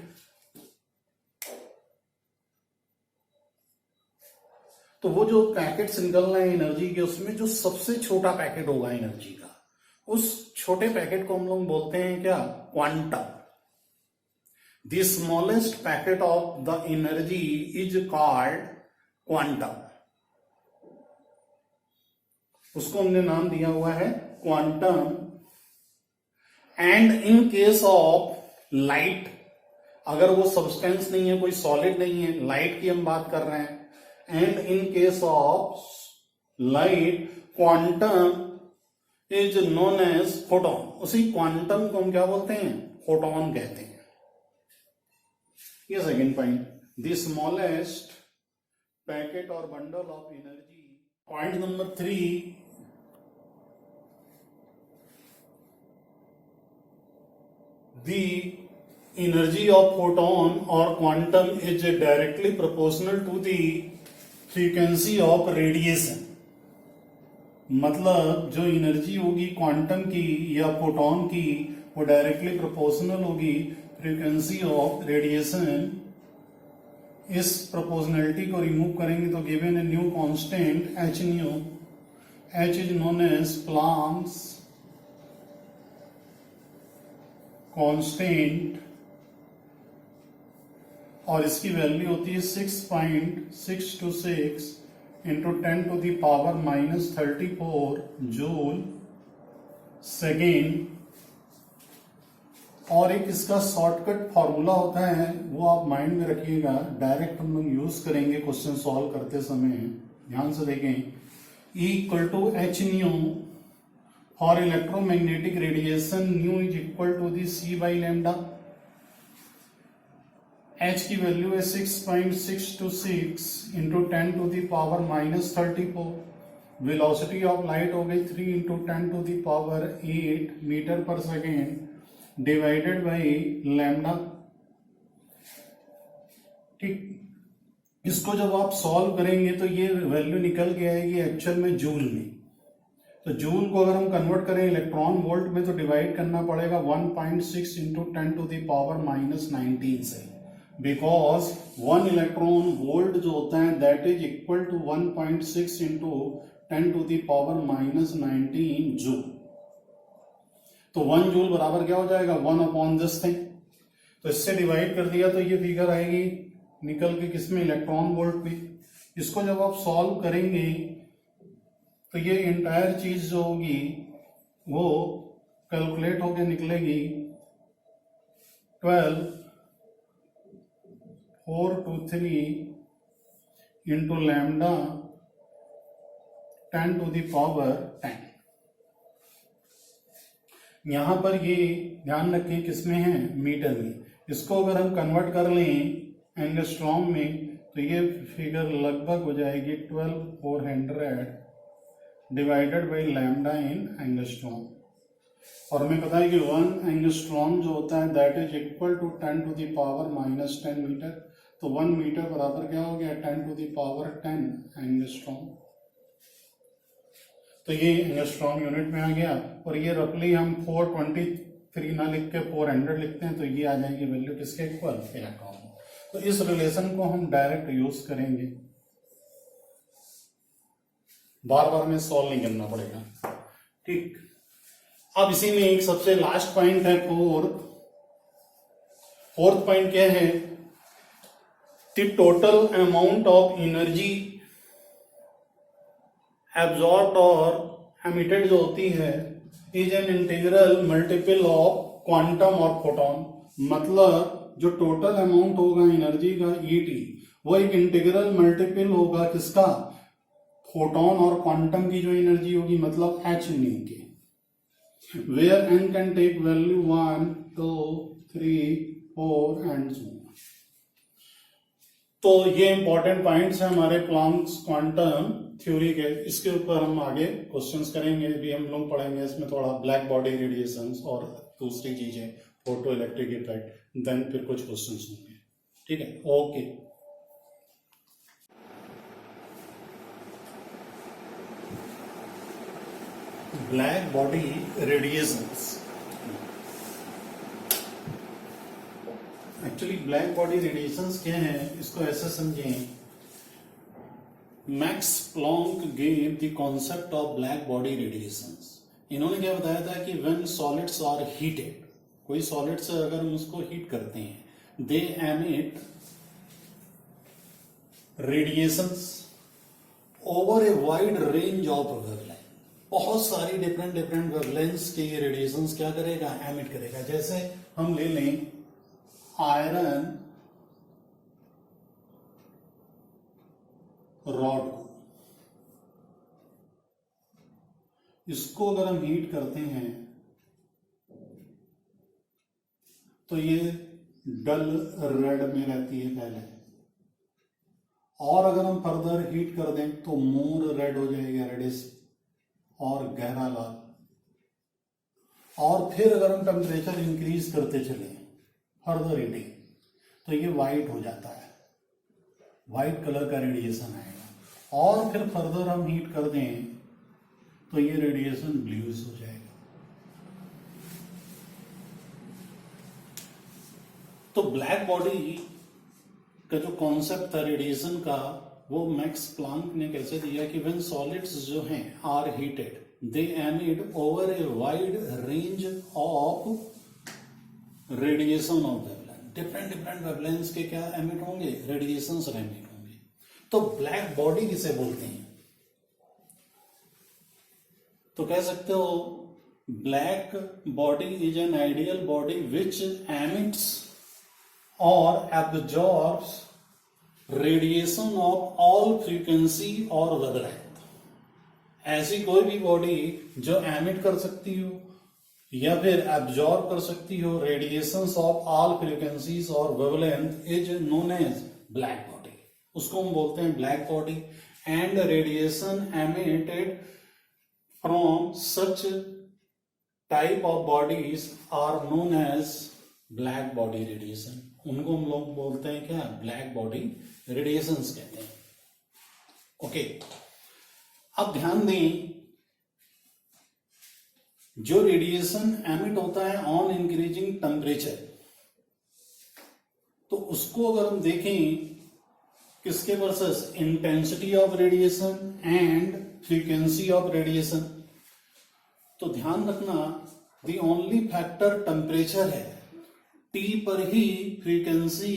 तो वो जो पैकेट्स निकल रहे हैं एनर्जी के, उसमें जो सबसे छोटा पैकेट होगा एनर्जी का, उस छोटे पैकेट को हम लोग बोलते हैं क्या, quantum. The smallest packet of the energy is called quantum. उसको हमने नाम दिया हुआ है quantum. And in case of light, अगर वो सब्सटेंस नहीं है, कोई सॉलिड नहीं है, लाइट की हम बात कर रहे हैं, and in case of light quantum is known as photon. उसी क्वांटम को हम क्या बोलते हैं, फोटोन कहते हैं। ये second point, the smallest packet और bundle of energy. Point number 3, the energy of photon और quantum is directly proportional to the frequency of radiation. मतलब जो एनर्जी होगी क्वांटम की या फोटोन की, वो डायरेक्टली प्रोपोर्शनल होगी फ्रीक्वेंसी ऑफ रेडिएशन। इस प्रोपोर्शनलिटी को रिमूव करेंगे तो given a new constant H nu, H is known as Planck's constant, और इसकी वैल्यू होती है 6.626 into 10 to the power -34 joule second. और एक इसका शॉर्टकट फॉर्मूला होता है, वो आप माइंड में रखिएगा, डायरेक्ट हम लोग यूज करेंगे क्वेश्चन सॉल्व करते समय। ध्यान से देखें, E equal to H nu for electromagnetic radiation, nu is equal to the C by lambda. H की वैल्यू है 6.626 into 10 to the power -34। Velocity of light हो गई 3 into 10 to the power 8 metre पर सेकेंड डिवाइडेड बाई लैम्डा। ठीक, इसको जब आप solve करेंगे तो ये वैल्यू निकल के आएगी एक्चुअल में जूल में। तो जूल को अगर हम कन्वर्ट करें इलेक्ट्रॉन वोल्ट में तो डिवाइड करना पड़ेगा 1.6 इंटू 10 टू द पावर -19 से, बिकॉज 1 इलेक्ट्रॉन वोल्ट जो होता है that is equal to 1.6 into 10 to the power -19 joule. तो 1 जूल बराबर क्या हो जाएगा 1 अपॉन दिस थिंग। तो इससे डिवाइड कर दिया तो ये फिगर आएगी निकल के किसमें इलेक्ट्रॉन वोल्ट पे। इसको जब आप सॉल्व करेंगे तो ये इंटायर चीज जो होगी वो कैलकुलेट होके निकलेगी 12,423 into lambda 10 to the power 10। यहां पर ये ध्यान रखें किसमें है मीटर में। इसको अगर हम कन्वर्ट कर लें एंगस्ट्रॉम में तो ये फिगर लगभग हो जाएगी 12,400 divided by lambda in angstrom. और हमें पता है कि 1 एंगस्ट्रॉम जो होता है that is equal to 10 to the power -10 metre. तो 1 मीटर बराबर क्या हो गया 10 टू द पावर 10 एंगस्ट्रॉम। तो ये एंगस्ट्रॉम यूनिट में आ गया। और ये रफली हम 423 ना लिख के 400 लिखते हैं तो ये आ जाएगी वैल्यू किसके इक्वल इलेक्ट्रॉन। तो इस रिलेशन को हम डायरेक्ट यूज करेंगे, बार बार में सॉल्व नहीं करना पड़ेगा। ठीक, अब इसी में एक सबसे लास्ट पॉइंट है फोर्थ पॉइंट क्या है, the total amount of energy absorbed और एमिटेड जो होती है is an integral multiple of quantum और फोटोन। मतलब जो टोटल अमाउंट होगा एनर्जी का ईटी वो एक इंटीग्रल मल्टीपल होगा किसका फोटोन और क्वांटम की जो एनर्जी होगी मतलब एच न्यू के, where n can take value 1 2 3 4 and so. तो ये इंपॉर्टेंट पॉइंट्स हैं हमारे प्लैंक्स क्वांटम थ्योरी के। इसके ऊपर हम आगे क्वेश्चंस करेंगे, भी हम लोग पढ़ेंगे इसमें थोड़ा ब्लैक बॉडी रेडिएशंस और दूसरी चीजें फोटो इलेक्ट्रिक इफेक्ट, देन फिर कुछ क्वेश्चंस होंगे। ठीक है, okay. Black body radiations, actually black body radiations क्या है इसको ऐसे समझें, Max Planck gave the concept of black body radiations. इन्होंने क्या बताया था कि व्हेन सॉलिड्स आर हीटेड, कोई सॉलिड्स अगर हम उसको हीट करते हैं they emit radiations over a wide range of wavelength. बहुत सारी डिफरेंट वेवलेंथ्स के ये रेडिएशंस क्या करेगा एमिट करेगा। जैसे हम ले लें आयरन रॉड को, इसको अगर हम हीट करते हैं तो ये डल रेड में रहती है पहले, और अगर हम फर्दर हीट कर दें तो मोर रेड हो जाएगा, रेडिश और गहरा लाल। और फिर अगर हम टेम्परेचर इंक्रीज करते चले फर्दर हीटिंग तो ये वाइट हो जाता है, वाइट कलर का रेडिएशन आएगा। और फिर फर्दर हम हीट कर दें तो ये रेडिएशन ब्लूइश हो जाएगा। तो ब्लैक बॉडी का जो कॉन्सेप्ट था रेडिएशन का वो मैक्स प्लैंक ने कैसे दिया कि व्हेन सॉलिड्स जो हैं are heated they emit over a wide range of radiation of wavelength. Different wavelengths के क्या एमिट होंगे रेडिएशंस एमिट होंगे। तो ब्लैक बॉडी किसे बोलते हैं, तो कह सकते हो black body is an ideal body which emits और absorbs radiation of all frequency और वेवलेंथ। ऐसी कोई भी बॉडी जो एमिट कर सकती हो या फिर एब्जॉर्ब कर सकती हो रेडिएशंस ऑफ ऑल फ्रीक्वेंसीज और wavelength is known as black body, उसको हम बोलते हैं black body. And radiation emitted from such type of bodies are known as black body radiation. उनको हम लोग बोलते हैं क्या ब्लैक बॉडी रेडिएशंस कहते हैं। ओके, अब ध्यान दें जो रेडिएशन एमिट होता है ऑन इंक्रीजिंग टेम्परेचर, तो उसको अगर हम देखें किसके versus intensity of radiation and frequency of radiation, तो ध्यान रखना द ओनली फैक्टर टेम्परेचर है, टी पर ही frequency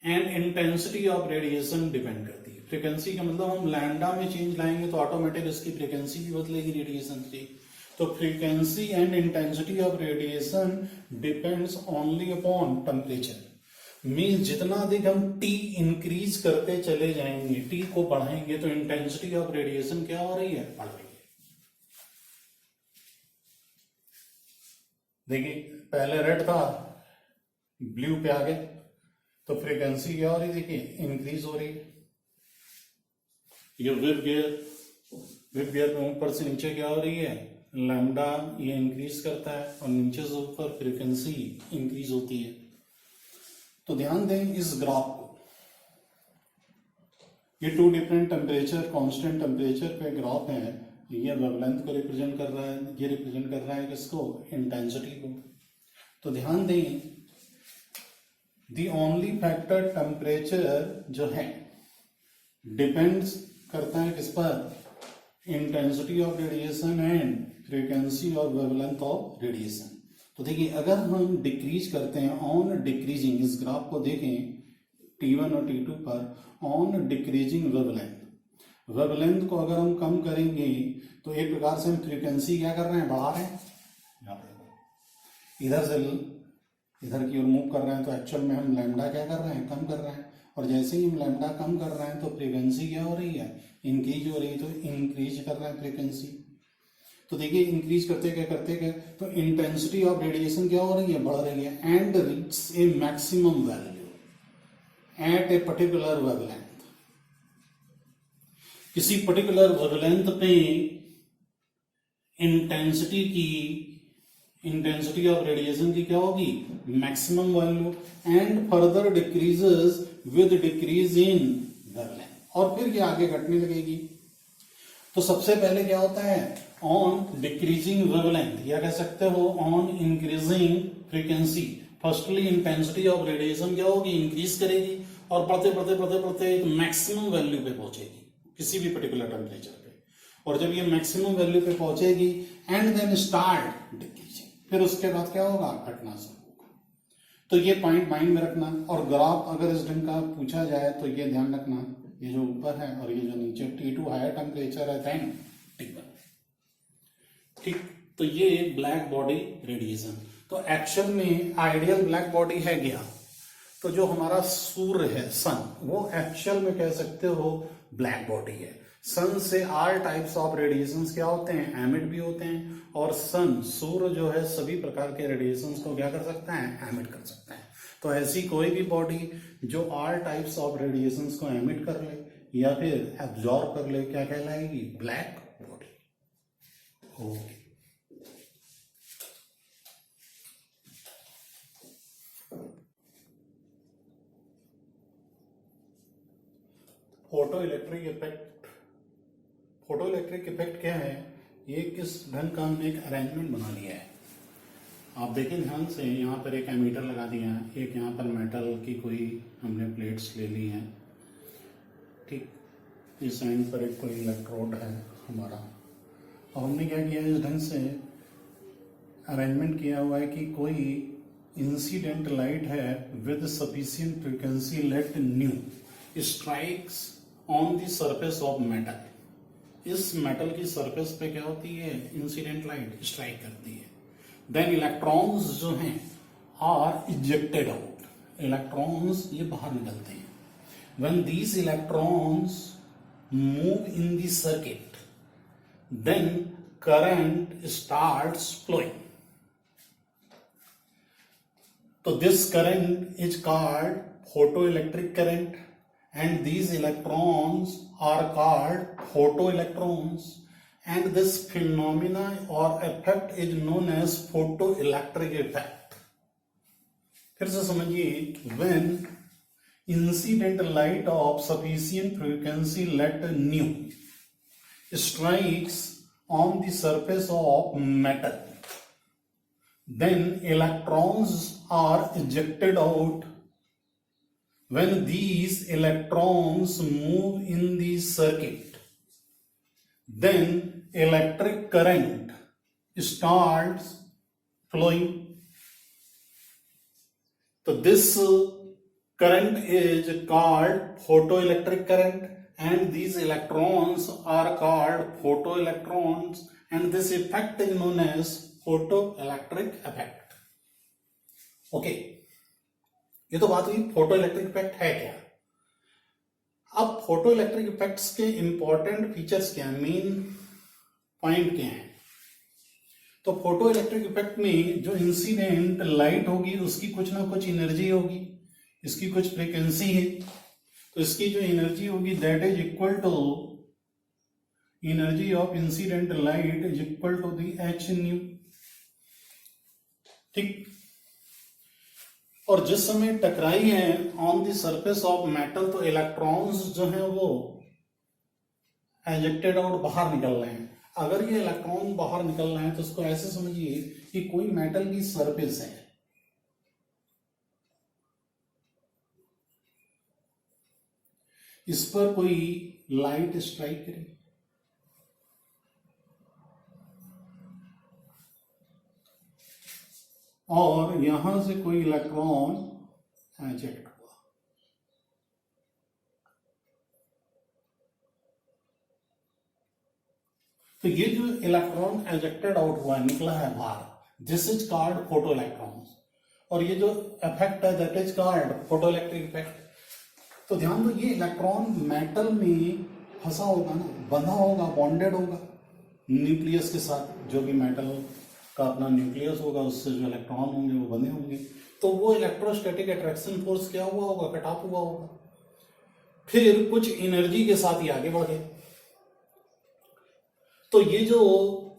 and intensity of radiation depend करती है। फ्रीक्वेंसी का मतलब हम लैम्डा में चेंज लाएंगे तो ऑटोमेटिक इसकी फ्रीक्वेंसी भी बदलेगी रेडिएशन की। तो frequency and intensity of radiation depends only upon temperature. Means जितना अधिक हम टी इंक्रीज करते चले जाएंगे, टी को बढ़ाएंगे, तो इंटेंसिटी ऑफ रेडिएशन क्या हो रही है, बढ़ रही है। देखिए पहले रेड था, ब्लू पे आ गए, तो फ्रीक्वेंसी क्या हो रही है, देखिए इंक्रीज हो रही है। ये विप गियर में ऊपर से नीचे क्या हो रही है, लैम्डा ये इंक्रीज करता है और नीचे से ऊपर फ्रीक्वेंसी इंक्रीज होती है। तो ध्यान दें इस ग्राफ को, ये two different temperature, constant temperature पे ग्राफ है। ये वेवलेंथ को रिप्रेजेंट कर रहा है, ये रिप्रेजेंट कर रहा है किसको, इंटेंसिटी को। तो ध्यान दें दी ओनली फैक्टर टेम्परेचर जो है डिपेंड्स करता है किस पर, intensity of radiation and frequency और वेवलेंथ ऑफ रेडिएशन। तो देखिए अगर हम डिक्रीज करते हैं ऑन डिक्रीजिंग, इस ग्राफ को देखें T1 और T2 पर, ऑन डिक्रीजिंग वेवलेंथ को अगर हम कम करेंगे तो एक प्रकार से हम फ्रीक्वेंसी क्या कर रहे हैं, बढ़ा रहे हैं। इधर से इधर की ओर मूव कर रहे हैं तो एक्चुअल में हम लैम्डा क्या कर रहे हैं, कम कर रहे हैं। और जैसे ही हम लैम्डा कम कर रहे हैं तो फ्रीक्वेंसी क्या हो रही है, इंक्रीज हो रही है। तो इंक्रीज कर रहे हैं फ्रीक्वेंसी, तो देखिए इंक्रीज करते क्या तो इंटेंसिटी ऑफ रेडिएशन क्या हो रही है, बढ़ रही है। And reach a maximum value at a particular wavelength. किसी पर्टिकुलर वेवलेंथ पे इंटेंसिटी ऑफ रेडिएशन की क्या होगी, maximum value, and further decreases with decrease in wavelength, और फिर ये आगे घटने लगेगी। तो सबसे पहले क्या होता है, ऑन डिक्रीजिंग वेवलेंथ, या कह सकते हो on increasing frequency, firstly intensity of radiation क्या होगी, इंक्रीज करेगी और बढ़ते एक मैक्सिमम वैल्यू पे पहुंचेगी किसी भी पर्टिकुलर टेम्परेचर पे। और जब ये मैक्सिमम वैल्यू पे पहुंचेगी एंड देन स्टार्ट डिक्रीजिंग, फिर उसके बाद क्या होगा, घटना शुरू होगा। तो ये पॉइंट माइंड में रखना। और ग्राफ अगर इस ढंग का पूछा जाए तो ये ध्यान रखना, ये जो ऊपर है और ये जो नीचे, T2 हायर टेम्परेचर है देन T1, ठीक। तो ये ब्लैक बॉडी रेडिएशन। तो एक्चुअल में आइडियल ब्लैक बॉडी है क्या, तो जो हमारा सूर्य है सन, वो एक्चुअल में कह सकते हो ब्लैक बॉडी है। सन से ऑल टाइप्स ऑफ रेडिएशंस क्या होते हैं, एमिट भी होते हैं। और सन, सूर्य जो है सभी प्रकार के रेडिएशंस को क्या कर सकता है, एमिट कर सकता है। तो ऐसी कोई भी बॉडी जो ऑल टाइप्स ऑफ रेडिएशंस को एमिट कर ले या फिर एब्जॉर्ब कर ले, क्या कहलाएगी, black body. Okay, photo electric effect. Photo electric effect क्या है, ये किस ढंग का हमने एक अरेंजमेंट बना लिया है। आप देखें ध्यान से, यहाँ पर एक एमीटर लगा दिया है, एक यहाँ पर मेटल की कोई हमने प्लेट्स ले ली हैं, ठीक। इस एंड पर एक कोई इलेक्ट्रोड है हमारा। और हमने क्या किया, इस ढंग से अरेंजमेंट किया हुआ है कि कोई इंसिडेंट लाइट है with sufficient frequency let nu strikes on the surface of metal. इस मेटल की सरफेस पे क्या होती है, इंसिडेंट लाइट स्ट्राइक करती है। देन इलेक्ट्रॉन्स जो हैं आर इजेक्टेड आउट, इलेक्ट्रॉन्स ये बाहर निकलते हैं। When these electrons move in the circuit then current starts flowing. तो this current is called photoelectric current and these electrons are called photoelectrons and this phenomena or effect is known as photoelectric effect. फिर से समझिए, when incident light of sufficient frequency let nu strikes on the surface of metal, then electrons are ejected out. When these electrons move in the circuit, then electric current starts flowing. So this current is called photoelectric current, and these electrons are called photoelectrons, and this effect is known as photoelectric effect. Okay, ये तो बात हुई photoelectric effect है क्या। अब photoelectric effects के important features क्या है, मेन पॉइंट क्या है। तो फोटो इलेक्ट्रिक इफेक्ट में जो इंसिडेंट लाइट होगी उसकी कुछ ना कुछ एनर्जी होगी, इसकी कुछ फ्रीक्वेंसी है, तो इसकी जो एनर्जी होगी that is equal to energy of incident light is equal to the H nu. ठीक, और जिस समय टकराई है on the surface of metal तो इलेक्ट्रॉन्स जो है वो एजेक्टेड आउट बाहर निकल रहे हैं। अगर ये इलेक्ट्रॉन बाहर निकल रहे हैं तो उसको ऐसे समझिए कि कोई मेटल की सरफेस है, इस पर कोई लाइट स्ट्राइक करे, और यहां से कोई इलेक्ट्रॉन एजेक्ट हुआ, तो ये जो इलेक्ट्रॉन एजेक्टेड आउट हुआ निकला है बाहर, this is called photo electrons, और ये जो इफेक्ट है that is called photo electric effect. तो ध्यान दो, ये इलेक्ट्रॉन मेटल में फंसा होगा ना, बंधा होगा, बॉन्डेड होगा न्यूक्लियस के साथ, जो भी मेटल का अपना न्यूक्लियस होगा उससे जो इलेक्ट्रॉन होंगे वो बंधे होंगे, तो वो इलेक्ट्रोस्टैटिक अट्रैक्शन फोर्स क्या हुआ होगा, कट ऑफ हुआ होगा, फिर कुछ एनर्जी के साथ ही आगे बढ़े। तो ये जो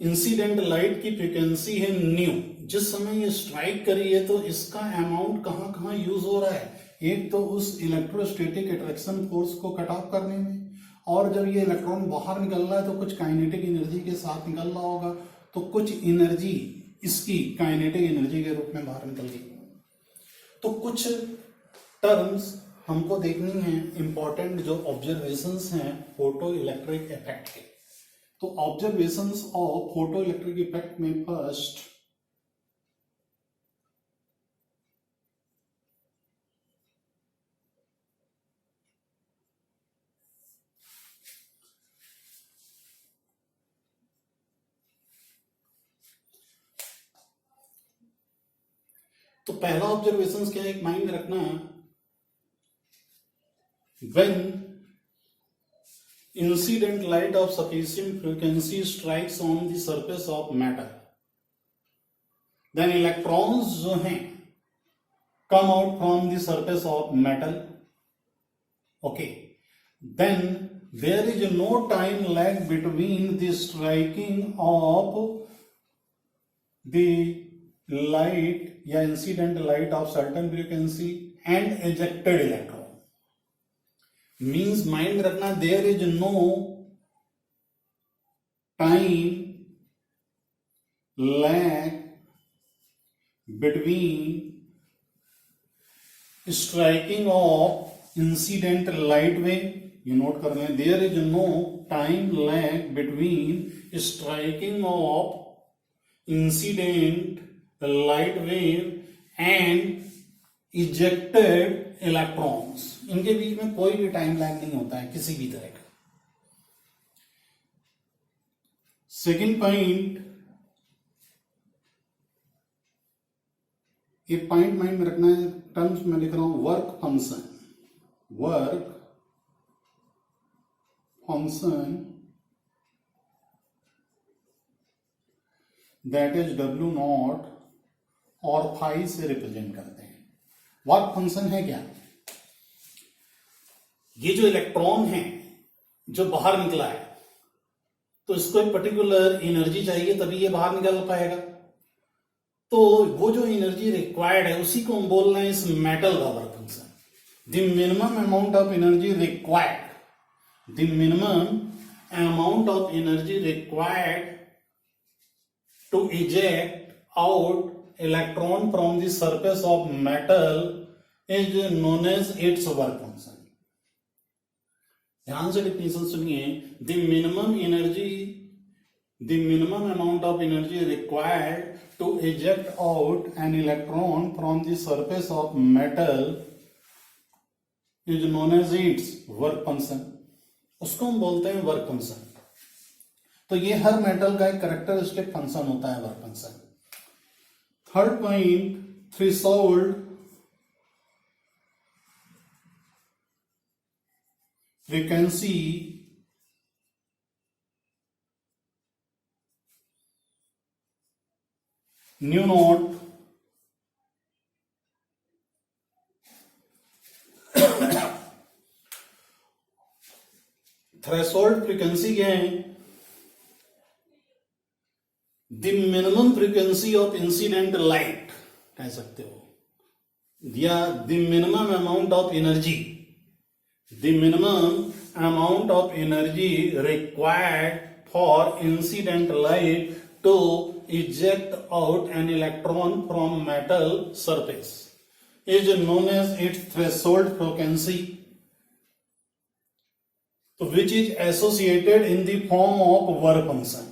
इंसिडेंट लाइट की फ्रीक्वेंसी है न्यू, जिस समय ये स्ट्राइक करी है तो इसका अमाउंट कहां कहां यूज हो रहा है, एक तो उस इलेक्ट्रोस्टैटिक अट्रैक्शन फोर्स को कट ऑफ करने में, और जब ये इलेक्ट्रॉन बाहर निकल रहा है तो कुछ काइनेटिक एनर्जी के साथ निकल रहा होगा, तो कुछ एनर्जी इसकी काइनेटिक एनर्जी के रूप में बाहर निकल गई। तो कुछ टर्म्स हमको देखनी है इंपॉर्टेंट, जो ऑब्जर्वेशंस हैं फोटो इलेक्ट्रिक इफेक्ट के। तो observations of photo electric effect में फर्स्ट तो पहला ऑब्जर्वेशन क्या है, एक माइंड में रखना है, when incident light of sufficient frequency strikes on the surface of matter, then electrons जो हैं come out from the surface of metal, okay, then there is no time lag between the striking of the light या incident light of certain frequency and ejected electron. Means mind रखना, there is no time lag between striking of incident light wave, ये note कर लें, there is no time lag between striking of incident light wave and ejected electrons, इनके बीच में कोई भी time lag नहीं होता है किसी भी तरह का। सेकेंड पॉइंट, एक पॉइंट माइंड में रखना है, टर्म्स में लिख रहा हूं, work function, work function that is W not और फाई से रिप्रेजेंट करते हैं। वर्क फंक्शन है क्या, ये जो इलेक्ट्रॉन है जो बाहर निकला है तो इसको एक पर्टिकुलर एनर्जी चाहिए तभी ये बाहर निकल पाएगा, तो वो जो एनर्जी रिक्वायर्ड है उसी को हम बोल रहे हैं इस मेटल का work function. The minimum amount of energy required, the minimum amount of energy required to eject out electron from the surface of metal is known as its work function। ध्यान से डिफिनेशन सुनिए, the minimum energy the minimum amount of energy required to eject out an electron from the surface of metal is known as its work function. उसको हम बोलते हैं work function. तो ये हर metal का एक कैरेक्टरिस्टिक फंक्शन होता है, work function. Third point, threshold frequency nu naught threshold frequency क्या है? The minimum frequency of incident light कह सकते हो, या the minimum amount of energy, the minimum amount of energy required for incident light to eject out an electron from metal surface is known as its threshold frequency, so which is associated in the form of work function,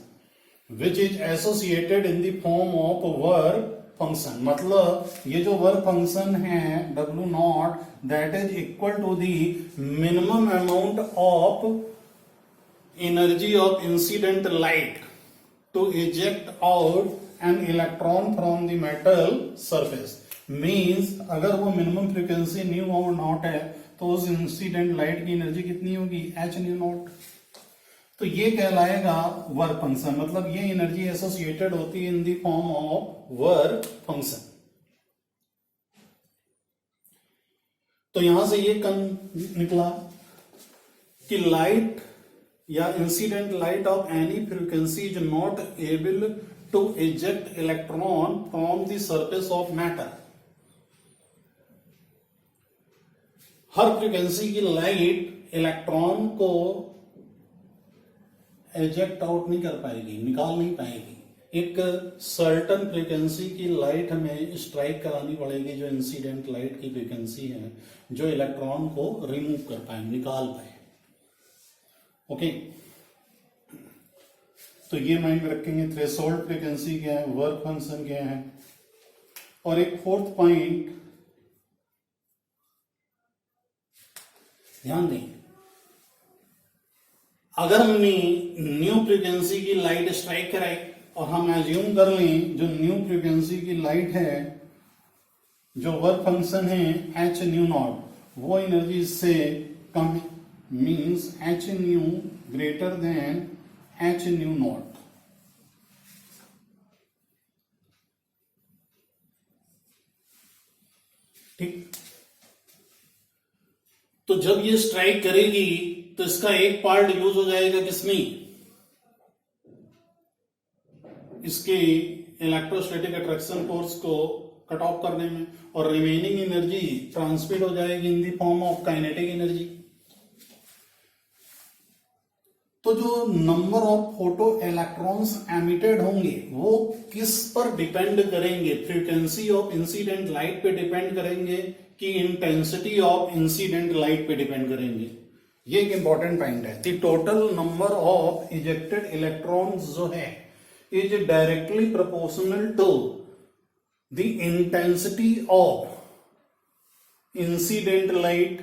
which is associated in the form of work function. मतलब ये जो work function है W naught, that is equal to the minimum amount of energy of incident light to eject out an electron from the metal surface. Means अगर वो minimum frequency new और not है तो उस इंसिडेंट लाइट की energy कितनी होगी? h nu naught. तो ये कहलाएगा वर्क फंक्शन. मतलब ये एनर्जी एसोसिएटेड होती है in the form of work function. तो यहां से ये निकला कि लाइट या incident light of any frequency is not able to eject electron from the surface of matter. हर फ्रीक्वेंसी की लाइट इलेक्ट्रॉन को इजेक्ट आउट नहीं कर पाएगी, निकाल नहीं पाएगी. एक सर्टन फ्रीक्वेंसी की लाइट हमें स्ट्राइक करानी पड़ेगी, जो इंसिडेंट लाइट की फ्रीक्वेंसी है, जो इलेक्ट्रॉन को रिमूव कर पाए, निकाल पाए. ओके, तो ये माइंड में रखेंगे. थ्रेशोल्ड फ्रीक्वेंसी क्या है, वर्क फंक्शन क्या है. और एक फोर्थ पॉइंट ध्यान दें, अगर हमने न्यू फ्रीक्वेंसी की लाइट स्ट्राइक कराई और हम एज्यूम कर लें जो न्यू फ्रीक्वेंसी की लाइट है, जो वर्क फंक्शन है h न्यू नॉट, वो एनर्जी इससे कम है. Means h new greater than h nu not. ठीक. तो जब ये स्ट्राइक करेगी तो इसका एक पार्ट यूज हो जाएगा किसमें? इसके इलेक्ट्रोस्टैटिक अट्रैक्शन फोर्स को कट ऑफ करने में, और रिमेनिंग एनर्जी ट्रांसमिट हो जाएगी in the form of kinetic energy. तो जो number of photo electrons emitted होंगे वो किस पर डिपेंड करेंगे? फ्रीक्वेंसी ऑफ इंसिडेंट लाइट पे डिपेंड करेंगे कि इंटेंसिटी ऑफ इंसिडेंट लाइट पे डिपेंड करेंगे. ये एक इंपॉर्टेंट पॉइंट है. The total number of ejected electrons जो है is directly proportional to the intensity of incident light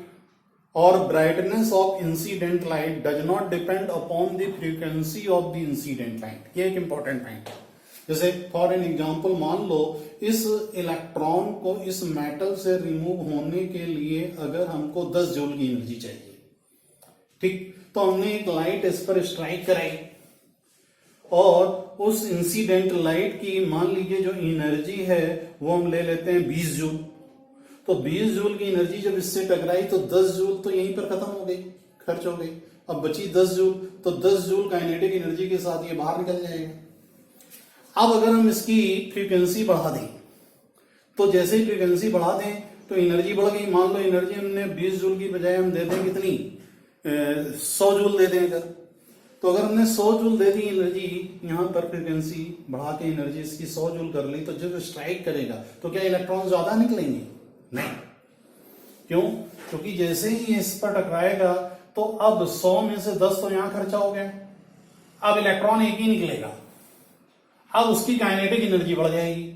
or brightness of incident light does not depend upon the frequency of the incident light. ये एक important point है. जैसे for an example मान लो इस electron को इस मेटल से remove होने के लिए अगर हमको 10 जूल की एनर्जी चाहिए, ठीक, तो हमने एक लाइट इस पर स्ट्राइक कराई और उस इंसिडेंट लाइट की मान लीजिए जो एनर्जी है वो हम ले लेते हैं 20 जूल. तो 20 जूल की एनर्जी जब इससे टकराई तो 10 जूल तो यहीं पर खत्म हो गई, खर्च हो गई. अब बची 10 जूल, तो 10 जूल काइनेटिक एनर्जी के साथ ये बाहर निकल जाएगा. अब अगर हम इसकी फ्रीक्वेंसी बढ़ा दें, तो जैसे ही फ्रीक्वेंसी बढ़ा दें तो एनर्जी बढ़ गई. मान लो एनर्जी हमने 20 जूल की बजाय हम दे दें कितनी, 100 जूल दे दें अगर. तो अगर हमने 100 जूल दे दी एनर्जी, यहां पर फ्रीक्वेंसी बढ़ा के एनर्जी इसकी 100 जूल कर ली, तो जब स्ट्राइक करेगा तो क्या इलेक्ट्रॉन ज्यादा निकलेंगे? नहीं. क्यों? क्योंकि जैसे ही इस पर टकराएगा तो अब 100 में से 10 तो यहां खर्चा हो गया. अब इलेक्ट्रॉन एक ही निकलेगा, अब उसकी काइनेटिक एनर्जी बढ़ जाएगी।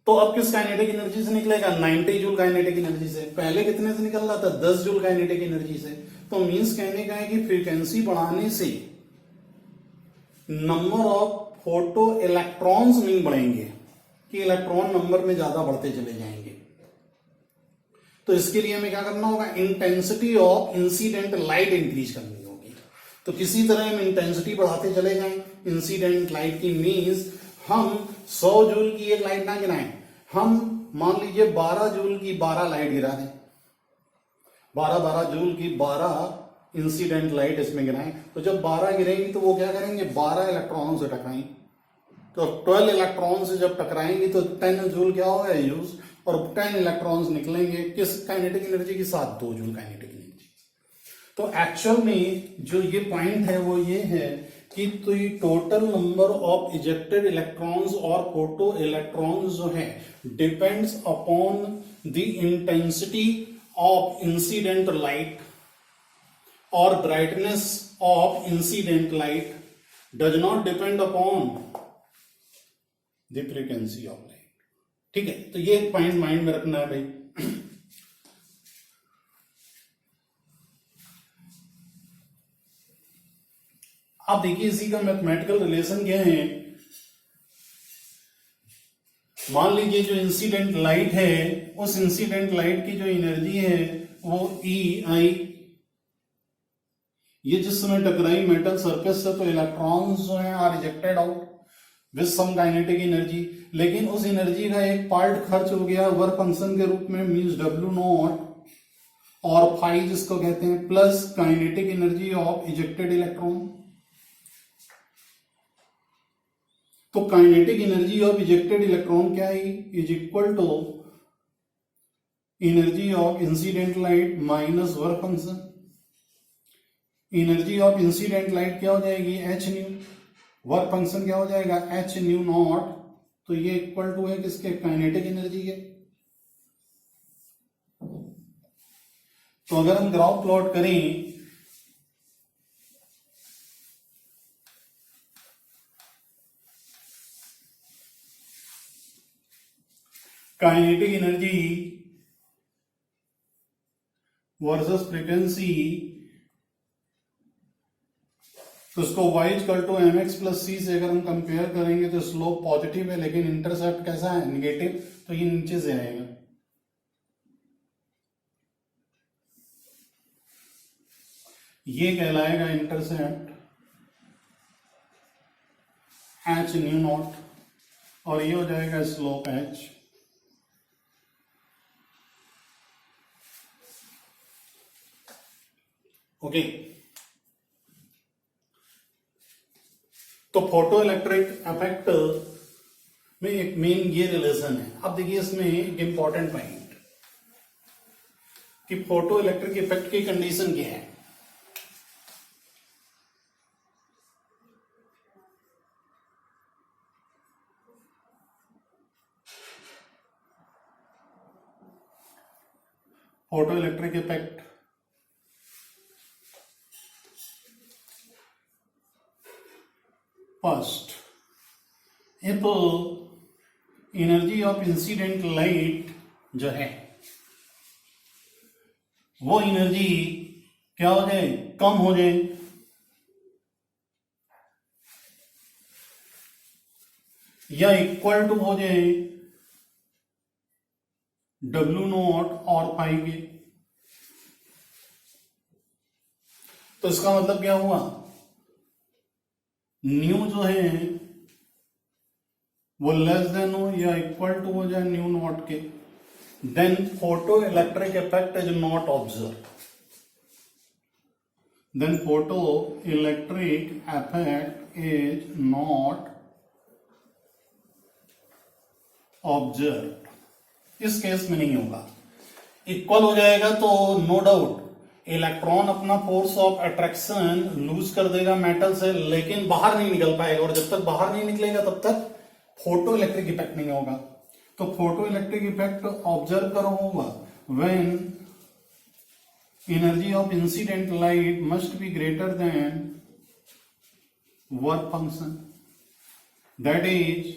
तो अब किस काइनेटिक एनर्जी से निकलेगा? 90 जूल काइनेटिक एनर्जी से। पहले कितने से निकल रहा था? 10 जूल काइनेटिक एनर्जी से। तो मींस कहने का है कि फ्रीक्वेंसी बढ़ाने से नंबर ऑफ फोटो इलेक्ट्रॉन्स नहीं बढ़ेंगे, कि इलेक्ट्रॉन नंबर में ज्यादा बढ़ते चले जाएंगे। तो इसके लिए हमें क्या करना होगा? Intensity of incident light increase करनी होगी। तो किसी तरह हम इंटेंसिटी बढ़ाते चले जाएं इंसिडेंट लाइट की। मींस हम 100 जूल की एक लाइट ना गिराएं, हम मान लीजिए 12 जूल की 12 लाइट गिरा दें, 12 जूल की 12 इंसिडेंट लाइट इसमें गिराएं। तो जब 12 गिरेंगी तो वो क्या करेंगे? 12 इलेक्ट्रॉन से टकराएंगे। तो 12 इलेक्ट्रॉन से जब टकराएंगी तो 10 जूल क्या होगा? यूज, और 10 इलेक्ट्रॉन्स निकलेंगे किस काइनेटिक एनर्जी के साथ? 2 जूल काइनेटिक एनर्जी। तो एक्चुअल में जो ये पॉइंट है वो ये है कि तो ये total number of ejected electrons और फोटो इलेक्ट्रॉन्स जो है depends upon the intensity of incident light और brightness of incident light does not depend upon the frequency of light. ठीक है, तो ये पॉइंट माइंड में रखना है भाई। अब देखिए इसी का मैथमेटिकल रिलेशन क्या है। मान लीजिए जो इंसिडेंट लाइट है, उस इंसिडेंट लाइट की जो एनर्जी है वो E_I, ये जिस समय टकराई मेटल सरफेस से तो इलेक्ट्रॉन्स जो है are rejected out with some kinetic energy. लेकिन उस एनर्जी का एक पार्ट खर्च हो गया वर्क फंक्शन के रूप में, मींस W0 और फाई जिसको कहते हैं, plus kinetic energy of ejected electron. तो kinetic energy of ejected electron क्या है? Is equal to energy of incident light minus work function. Energy of incident light क्या हो जाएगी? h new. वर्क फंक्शन क्या हो जाएगा? h nu naught. तो ये इक्वल टू है किसके? काइनेटिक एनर्जी के। तो अगर हम ग्राफ प्लॉट करें काइनेटिक एनर्जी वर्सेस फ्रीक्वेंसी, तो इसको y equal to mx plus c से अगर हम कंपेयर करेंगे तो स्लोप पॉजिटिव है, लेकिन इंटरसेप्ट कैसा है? निगेटिव। तो ये नीचे से आएगा। ये कहलाएगा इंटरसेप्ट h न्यू नॉट, और ये हो जाएगा स्लोप h। ओके, तो फोटो इलेक्ट्रिक इफेक्ट में एक मेन ये रिलेशन है। अब देखिए इसमें एक इंपॉर्टेंट पॉइंट कि फोटो इलेक्ट्रिक इफेक्ट की कंडीशन क्या है। Photo electric effect first, if energy of incident light जो है वो एनर्जी क्या हो जाए? कम हो जाए, या इक्वल टू हो जाए W0 और फाई के। तो इसका मतलब क्या हुआ? न्यू जो है वो लेस देन हो या इक्वल टू हो जाए न्यू नॉट के, then photo electric effect is not observe. Then photo electric effect is not observe. इस केस में नहीं होगा। इक्वल हो जाएगा तो नो डाउट इलेक्ट्रॉन अपना फोर्स ऑफ अट्रैक्शन लूज कर देगा मेटल से, लेकिन बाहर नहीं निकल पाएगा, और जब तक बाहर नहीं निकलेगा तब तक फोटो इलेक्ट्रिक इफेक्ट नहीं होगा। तो फोटो इलेक्ट्रिक इफेक्ट ऑब्जर्व करो होगा when energy of incident light must be greater than work function, that is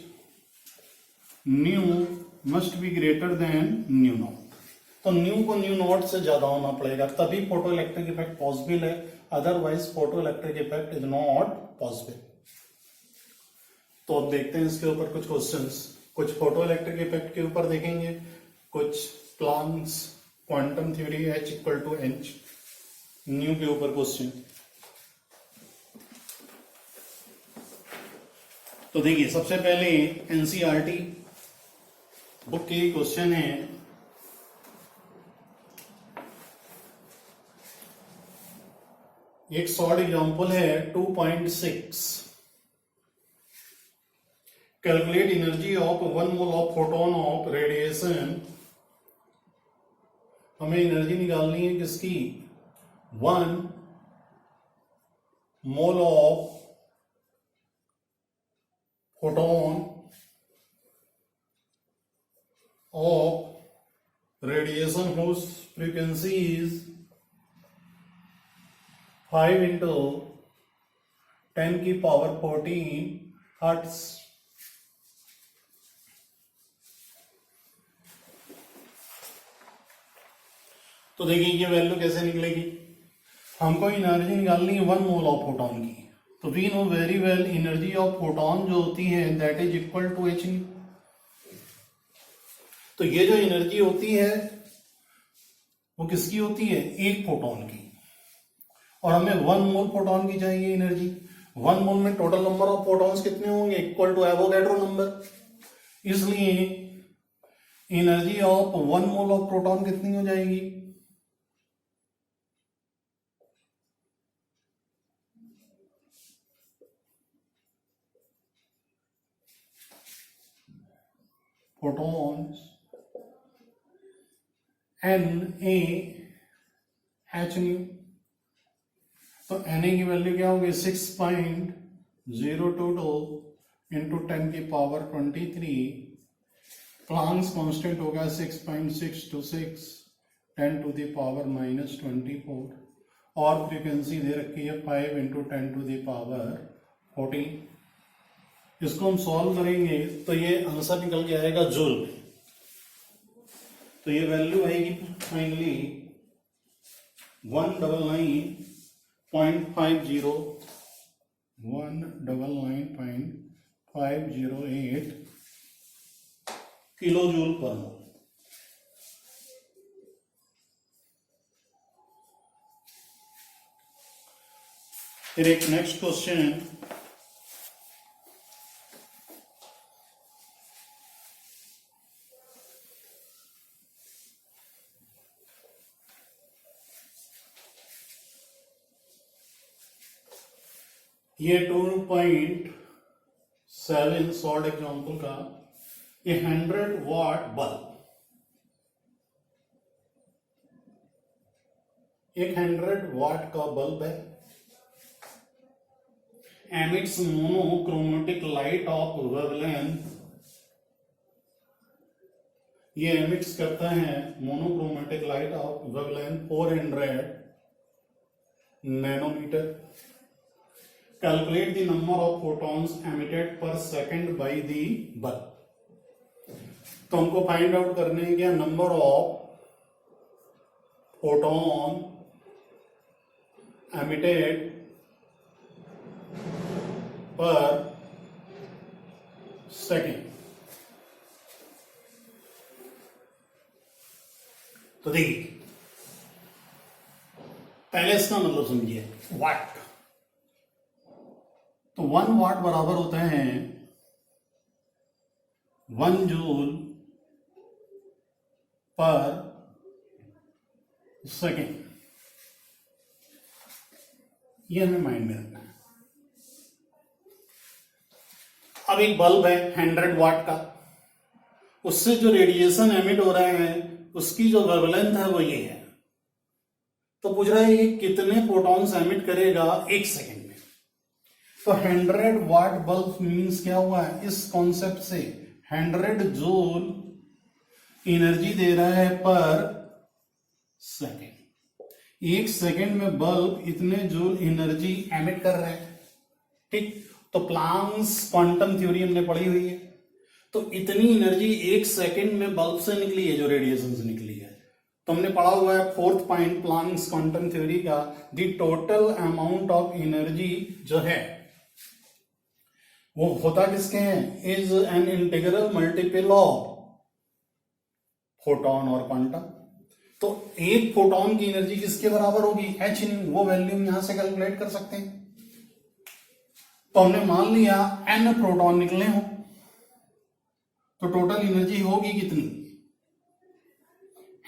new must be greater than new naught. तो न्यू को न्यू नॉट से ज्यादा होना पड़ेगा, तभी फोटो इलेक्ट्रिक इफेक्ट पॉसिबल है, otherwise photo electric effect is not possible. तो अब देखते हैं इसके ऊपर कुछ क्वेश्चंस। कुछ फोटो इलेक्ट्रिक इफेक्ट के ऊपर देखेंगे, कुछ Planck's quantum theory H equal to H nu के ऊपर क्वेश्चन। तो देखिए सबसे पहले एनसीईआरटी बुक के क्वेश्चन है, एक शॉर्ट एग्जांपल है 2.6, calculate energy of 1 mole of photon of radiation. हमें एनर्जी निकालनी है किसकी, 1 mole of photon of radiation whose frequency is 5 into 10 की पावर 14 हर्ट्ज। तो देखिए ये वैल्यू कैसे निकलेगी, हमको एनर्जी निकालनी है 1 मोल ऑफ फोटोन की। तो we know very well energy of photon जो होती है that is equal to H. तो ये जो एनर्जी होती है वो किसकी होती है, एक फोटोन की, और हमें 1 मोल फोटोन की चाहिए एनर्जी। 1 मोल में टोटल नंबर ऑफ फोटॉन्स कितने होंगे, इक्वल टू एवोगैड्रो नंबर। इसलिए energy of 1 mole of proton कितनी हो जाएगी, फोटॉन्स NaH न्यू। तो Na की वैल्यू क्या होगी 6.022 इंटू 10 की पावर 23। प्लांक्स कांस्टेंट होगा 6.626 10 टू द पावर -24, और फ्रीक्वेंसी दे रखी है 5 इंटू 10 टू द पावर 14। इसको हम सॉल्व करेंगे तो ये आंसर निकल के आएगा जूल में। तो ये वैल्यू आएगी फाइनली 199.508 किलो जूल पर मोल। फिर एक नेक्स्ट क्वेश्चन, ये 2.7 शॉर्ट एग्जांपल का, ये 100 वाट बल्ब, एक 100 वाट का बल्ब है, emits monochromatic light of wavelength. ये एमिट्स करता है monochromatic light of wavelength 400 nanometer. Calculate the number of photons emitted per second by the bulb. तो हमको फाइंड आउट करने हैं क्या, number of photon emitted per second. तो देखिए पहले इसका मतलब समझिए, वाट। तो 1 वाट बराबर होता है 1 जूल पर सेकेंड। ये हमें माइंड में रखना है। अब एक बल्ब है 100 वाट का, उससे जो रेडिएशन एमिट हो रहा है उसकी जो वेवलेंथ है वो ये है। तो पूछ रहा है ये कितने फोटॉन्स एमिट करेगा 1 सेकेंड में। तो 100 वाट बल्ब मींस क्या हुआ है, इस कॉन्सेप्ट से 100 जूल एनर्जी दे रहा है पर सेकेंड। 1 सेकेंड में बल्ब इतने जूल एनर्जी एमिट कर रहा है। ठीक, तो प्लांक्स क्वांटम थ्योरी हमने पढ़ी हुई है। तो इतनी एनर्जी 1 सेकेंड में बल्ब से निकली है, जो रेडिएशन से निकली है। तो हमने पढ़ा हुआ है 4th point Planck's quantum theory का, the total amount of energy जो है वो होता किसके हैं, is an integral multiple of photon और क्वांटम। तो एक फोटोन की एनर्जी किसके बराबर होगी, एच न्यू, वो वैल्यू हम यहां से कैलकुलेट कर सकते हैं। तो हमने मान लिया एन प्रोटॉन निकले हो, तो टोटल एनर्जी होगी कितनी,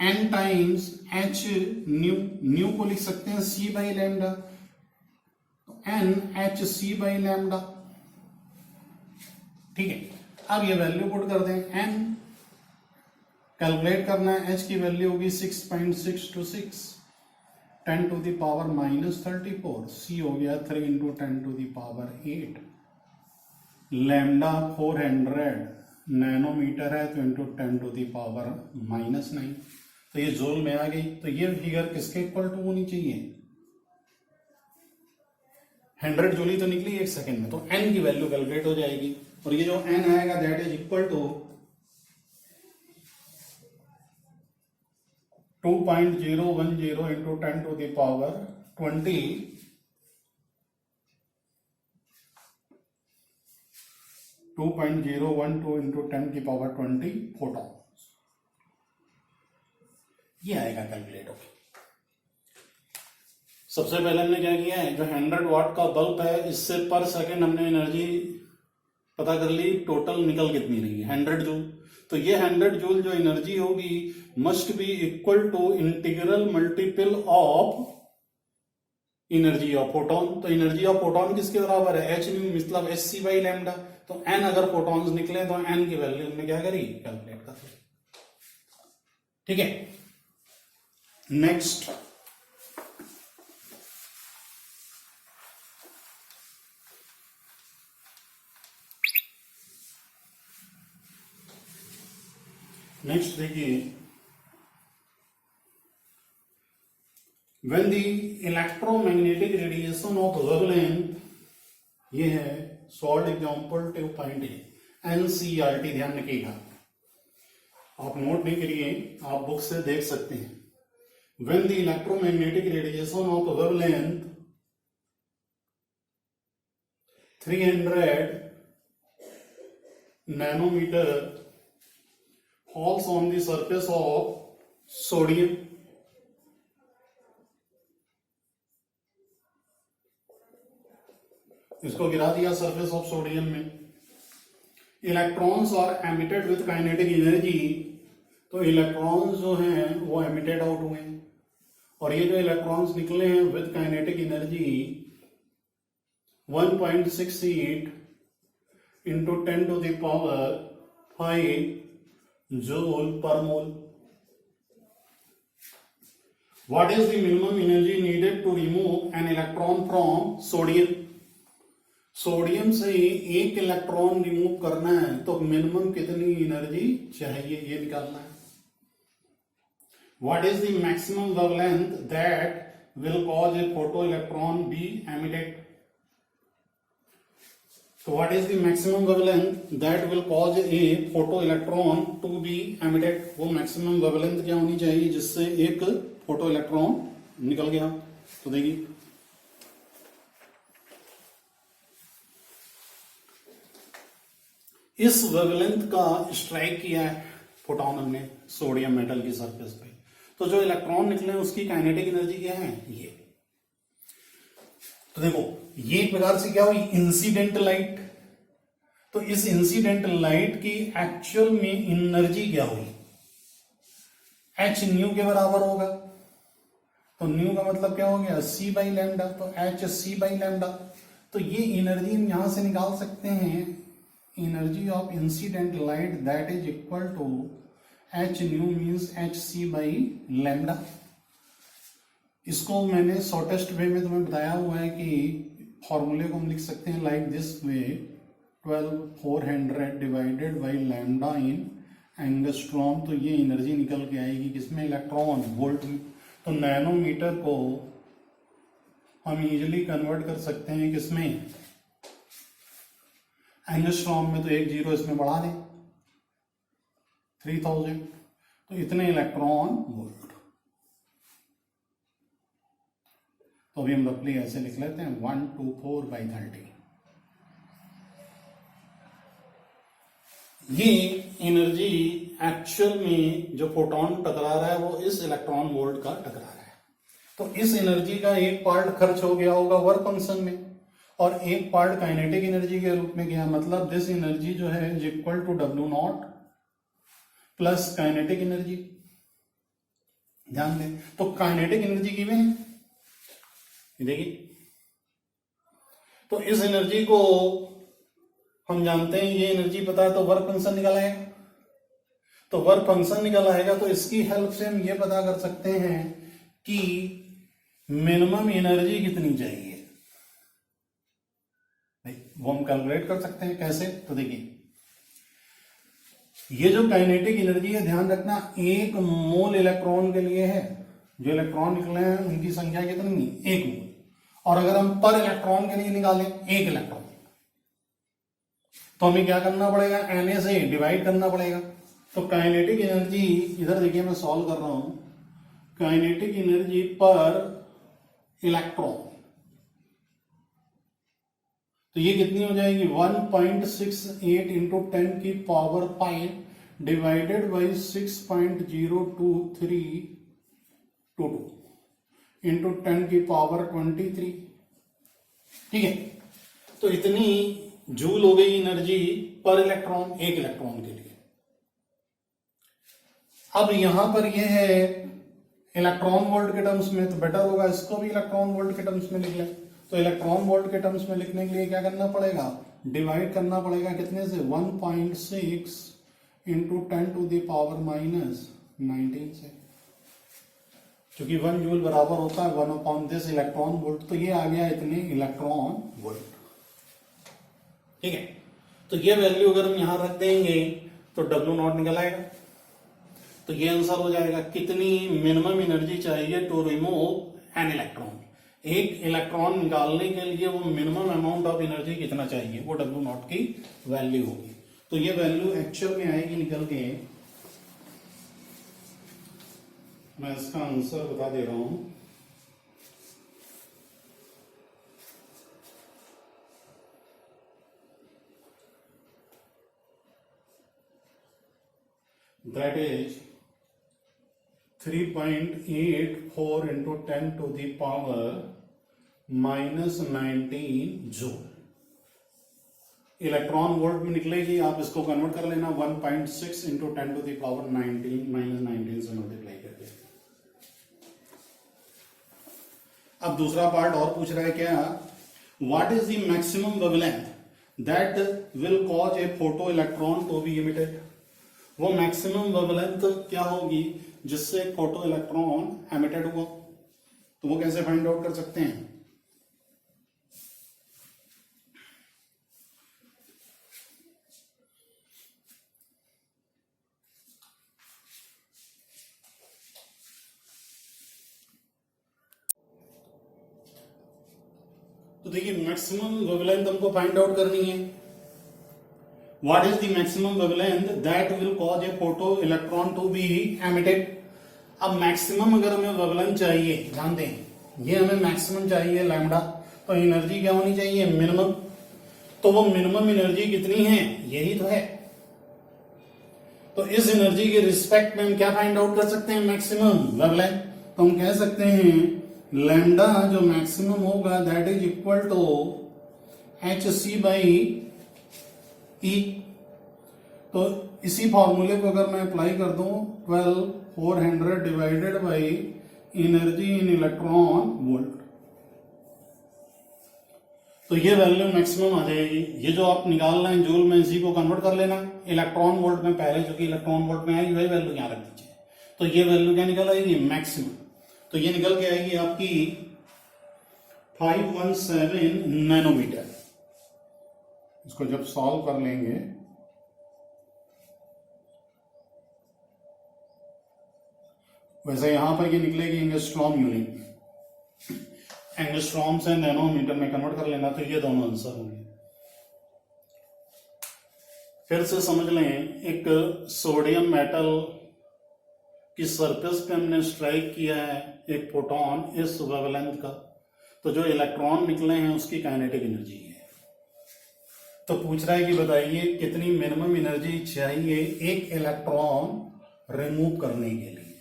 n times h nu, nu को लिख सकते हैं c by lambda, n h C by lambda. ठीक है, अब ये वैल्यू पुट कर दें, एन कैलकुलेट करना है, एच की वैल्यू होगी 6.626 10 टू द पावर -34, सी हो गया 3 into 10 to the power 8, lambda 400 nanometer है, तो इंटू 10 टू द पावर -9, तो ये जूल में आ गई। तो ये फिगर किसके इक्वल टू होनी चाहिए, 100 जूल ही तो निकली 1 सेकेंड में, तो एन की वैल्यू कैलकुलेट हो जाएगी, और ये जो एन आएगा that is equal to 2.010 into 10 to the power 20 2.012 into 10 की पावर 20 फोटोन, ये आएगा कैलकुलेट होकर। सबसे पहले हमने क्या किया है, जो 100 वाट का बल्ब है इससे पर सेकंड हमने एनर्जी पता कर ली, टोटल निकल कितनी रही है 100 जूल। तो ये 100 जूल जो एनर्जी होगी must be equal to integral multiple of energy of photon. तो एनर्जी ऑफ फोटोन किसके बराबर है, एच न्यू मतलब एच सी बाई लैम्डा। तो एन अगर फोटॉन्स निकले तो एन की वैल्यू हमने क्या करी, कैलकुलेट कर ली। ठीक है, नेक्स्ट देखिए, when the electromagnetic radiation of wavelength, ये है सॉल्ड एग्जाम्पल 2.8 NCERT, ध्यान रखिएगा, आप नोट नहीं करिए, आप बुक से देख सकते हैं। when the electromagnetic radiation of wavelength 300 nanometer falls on the surface of sodium, इसको गिरा दिया सरफेस ऑफ सोडियम में। Electrons are emitted with kinetic energy, तो इलेक्ट्रॉन्स जो हैं वो एमिटेड आउट हुए, और ये जो इलेक्ट्रॉन्स निकले हैं with kinetic energy 1.68 into 10 to the power 5 joule per mole. What is the minimum energy needed to remove an electron from sodium? Sodium से एक इलेक्ट्रॉन रिमूव करना है तो मिनिमम कितनी एनर्जी चाहिए, ये निकालना है। What is the maximum wavelength that will cause a photoelectron be emitted? So what is the maximum wavelength that will cause a photoelectron to be emitted? वो maximum wavelength क्या होनी चाहिए जिससे एक फोटो इलेक्ट्रॉन निकल गया, तो देखिए इस वेवलेंथ का स्ट्राइक किया है फोटोन हमने सोडियम मेटल की सरफेस पे, तो जो इलेक्ट्रॉन निकले उसकी काइनेटिक एनर्जी क्या है, ये। तो देखो ये एक प्रकार से क्या हुई, इंसिडेंट लाइट। तो इस इंसिडेंट लाइट की एक्चुअल में एनर्जी क्या हुई, एच न्यू के बराबर होगा। तो न्यू का मतलब क्या हो गया, सी बाई लैम्डा, तो एच सी बाई लैम्डा। तो ये एनर्जी हम यहां से निकाल सकते हैं, energy of incident light that is equal to H nu means H C by lambda. इसको मैंने शॉर्टेस्ट वे में तुम्हें बताया हुआ है कि फॉर्मूले को हम लिख सकते हैं like this way, 12400 divided by lambda in angstrom. तो ये एनर्जी निकल के आएगी किसमें, इलेक्ट्रॉन वोल्ट में। तो नैनोमीटर को हम इजीली कन्वर्ट कर सकते हैं किसमें, एंगस्ट्रॉम में तो एक जीरो इसमें बढ़ा दें 3000, तो इतने इलेक्ट्रॉन वोल्ट। तो अभी हम रफली ऐसे लिख लेते हैं 124/30। ये एनर्जी एक्चुअल में जो फोटोन टकरा रहा है वो इस इलेक्ट्रॉन वोल्ट का टकरा रहा है। तो इस एनर्जी का एक पार्ट खर्च हो गया होगा वर्क फंक्शन में और एक पार्ट काइनेटिक एनर्जी के रूप में गया। मतलब दिस एनर्जी जो है is equal to W0 plus kinetic energy. ध्यान दें, तो काइनेटिक एनर्जी की भी देखिए, तो इस एनर्जी को हम जानते हैं, ये एनर्जी पता है, तो वर्क फंक्शन निकल आएगा। तो वर्क फंक्शन निकल आएगा तो इसकी हेल्प से हम ये पता कर सकते हैं कि मिनिमम एनर्जी कितनी चाहिए, वो हम कैलकुलेट कर सकते हैं। कैसे? तो देखिए, ये जो काइनेटिक एनर्जी है, ध्यान रखना, एक मोल इलेक्ट्रॉन के लिए है। जो इलेक्ट्रॉन निकले हैं उनकी संख्या कितनी? एक मोल। और अगर हम पर इलेक्ट्रॉन के लिए निकालें एक इलेक्ट्रॉन, तो हमें क्या करना पड़ेगा? Na से डिवाइड करना पड़ेगा। तो काइनेटिक एनर्जी, इधर देखिए मैं सॉल्व कर रहा हूं, काइनेटिक एनर्जी पर इलेक्ट्रॉन, तो ये कितनी हो जाएगी? 1.68 इंटू 10 की पावर 5 डिवाइडेड बाई 6.02322 इंटू 10 की पावर 23। ठीक है, तो इतनी जूल हो गई एनर्जी पर इलेक्ट्रॉन, एक इलेक्ट्रॉन के लिए। अब यहां पर यह है इलेक्ट्रॉन वोल्ट के टर्म्स में, तो बेटर होगा इसको भी इलेक्ट्रॉन वोल्ट के टर्म्स में लिख लें। तो इलेक्ट्रॉन वोल्ट के टर्म्स में लिखने के लिए क्या करना पड़ेगा? डिवाइड करना पड़ेगा कितने से? 1.6 into 10 to the power minus 19 से, क्योंकि 1 जूल बराबर होता है 1/this इलेक्ट्रॉन वोल्ट। तो ये आ गया इतने इलेक्ट्रॉन वोल्ट। ठीक है, तो ये वैल्यू अगर हम यहां रख देंगे तो W0 निकल आएगा। तो ये आंसर हो जाएगा कितनी मिनिमम एनर्जी चाहिए टू रिमूव एन इलेक्ट्रॉन। एक इलेक्ट्रॉन निकालने के लिए वो मिनिमम अमाउंट ऑफ एनर्जी कितना चाहिए, वो W0 की वैल्यू होगी। तो ये वैल्यू एक्चुअल में आएगी निकल के, मैं इसका आंसर बता दे रहा हूं। That is 3.84 into 10 to the power minus 19 joule electron volt में निकलेगी। आप इसको कन्वर्ट कर लेना 1.6 into 10 to the power 19 minus 19 से मल्टीप्लाई करके। अब दूसरा पार्ट और पूछ रहा है क्या? What is the maximum wavelength that will cause a photo electron to be emitted. वो मैक्सिमम वेवलेंथ क्या होगी जिससे फोटो इलेक्ट्रॉन एमिटेड हुआ, तो वो कैसे फाइंड आउट कर सकते हैं? तो देखिए, मैक्सिमम वेवलेंथ हमको फाइंड आउट करनी है। What is the maximum wavelength that will cause a photo electron to be emitted? अब मैक्सिमम अगर हमें वेवलेंथ चाहिए, ध्यान दें, ये हमें मैक्सिमम चाहिए लैम्डा, तो एनर्जी क्या होनी चाहिए? मिनिमम। तो वो मिनिमम एनर्जी कितनी है? यही तो है। तो इस एनर्जी के रिस्पेक्ट में हम क्या फाइंड आउट कर सकते हैं? Maximum wavelength. तो हम कह सकते हैं लैम्डा जो मैक्सिमम होगा that is equal to hc/E। तो इसी फॉर्मूले को अगर मैं अप्लाई कर दूं 12400 divided by energy in electron volt, तो ये वैल्यू मैक्सिमम आ जाएगी। ये जो आप निकाल रहे हैं जूल में, इसी को कन्वर्ट कर लेना इलेक्ट्रॉन वोल्ट में। पहले जो कि इलेक्ट्रॉन वोल्ट में आएगी वही वैल्यू यहां रख दीजिए। तो ये वैल्यू क्या निकल आएगी? मैक्सिमम। तो ये निकल के आएगी आपकी 517 नैनोमीटर। इसको जब सॉल्व कर लेंगे वैसे यहां पर ये निकलेगी एंगस्ट्रॉम यूनिट। एंगस्ट्रॉम से नैनोमीटर में कन्वर्ट कर लेना, तो ये दोनों आंसर होंगे। फिर से समझ लें, एक सोडियम मेटल की सरफेस पे हमने स्ट्राइक किया है एक फोटोन इस वेवलेंथ का, तो जो इलेक्ट्रॉन निकले हैं उसकी काइनेटिक एनर्जी है। तो पूछ रहा है कि बताइए कितनी मिनिमम एनर्जी चाहिए एक इलेक्ट्रॉन रिमूव करने के लिए।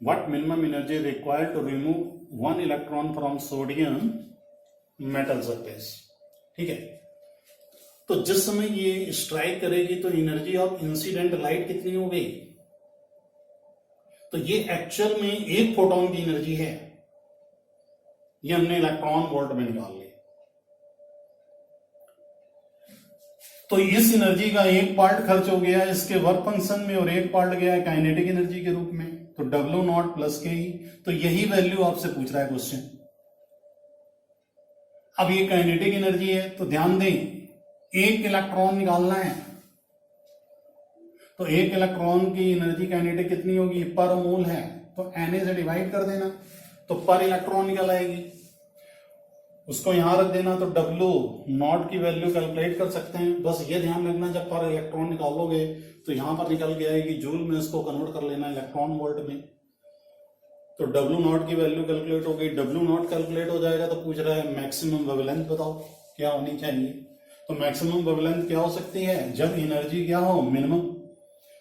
What minimum energy required to remove one electron from sodium metal surface. ठीक है, तो जिस समय ये स्ट्राइक करेगी तो एनर्जी ऑफ इंसिडेंट लाइट कितनी हो गई, तो ये एक्चुअल में एक फोटोन की एनर्जी है, ये हमने इलेक्ट्रॉन वोल्ट में निकाल लिया। तो इस एनर्जी का एक पार्ट खर्च हो गया इसके वर्क फंक्शन में और एक पार्ट गया काइनेटिक एनर्जी के रूप में, तो W नॉट प्लस के ही, तो यही वैल्यू आपसे पूछ रहा है क्वेश्चन। अब ये काइनेटिक एनर्जी है तो ध्यान दें एक इलेक्ट्रॉन निकालना है, तो एक इलेक्ट्रॉन की एनर्जी काइनेटिक कितनी होगी, पर मोल है तो Na से डिवाइड कर देना तो पर इलेक्ट्रॉन निकल आएगी, उसको यहां रख देना तो W नॉट की वैल्यू कैलकुलेट कर सकते हैं। बस ये ध्यान रखना जब पर इलेक्ट्रॉन निकालोगे तो यहां पर निकल के आएगी जूल में, इसको कन्वर्ट कर लेना इलेक्ट्रॉन वोल्ट में, तो W नॉट की वैल्यू कैलकुलेट हो गई। W नॉट कैलकुलेट हो जाएगा तो पूछ रहा है मैक्सिमम वेवलेंथ बताओ क्या होनी चाहिए, तो मैक्सिमम वेवलेंथ क्या हो सकती है जब एनर्जी क्या हो मिनिमम,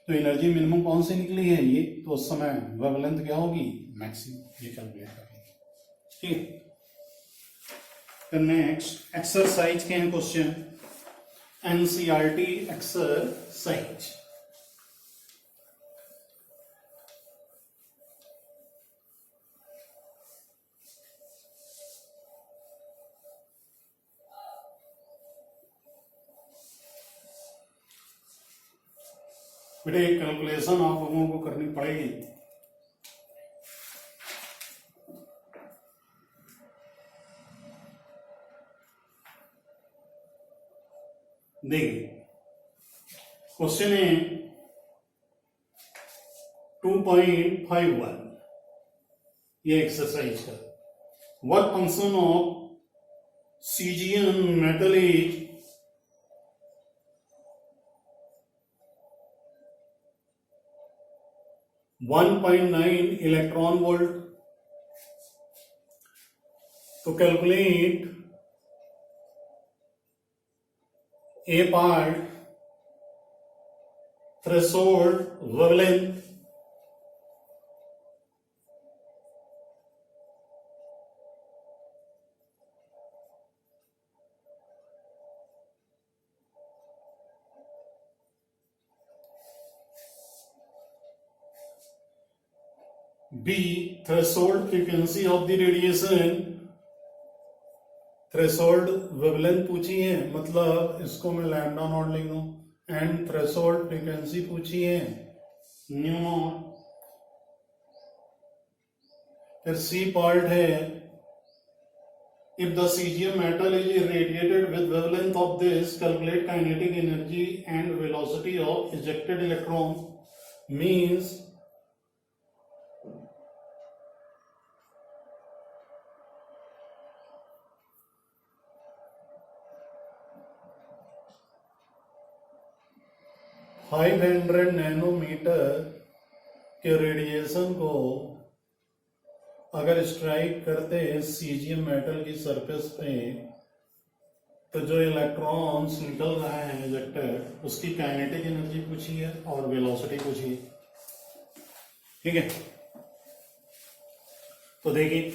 तो एनर्जी मिनिमम कौन सी निकली है ये, तो उस समय वेवलेंथ क्या होगी मैक्सिमम, ये कैलकुलेट करेंगे। ठीक है, नेक्स्ट एक्सरसाइज के हैं क्वेश्चन, एनसीईआरटी एक्सरसाइज। बेटे कैलकुलेशन आप लोगों को करनी पड़ेगी। देखिए क्वेश्चन है 2.51, ये एक्सरसाइज का, what function of caesium metal is 1.9 electron volt, तो calculate A part threshold wavelength, B threshold frequency of the radiation, threshold wavelength पूछी है मतलब इसको मैं लैम्डा नॉट लिख दूं, एंड थ्रेशोल्ड फ्रीक्वेंसी पूछी है न्यू नॉट। फिर सी पार्ट है if the caesium metal is irradiated with wavelength of this, calculate kinetic energy and velocity of ejected electron, means five 500 nanometer के रेडिएशन को अगर strike करते हैं सीजियम मेटल की सरफेस पे, तो जो इलेक्ट्रॉन्स निकल रहे हैं इजेक्टेड, उसकी काइनेटिक एनर्जी पूछी है और वेलोसिटी पूछी है। ठीक है, तो देखिए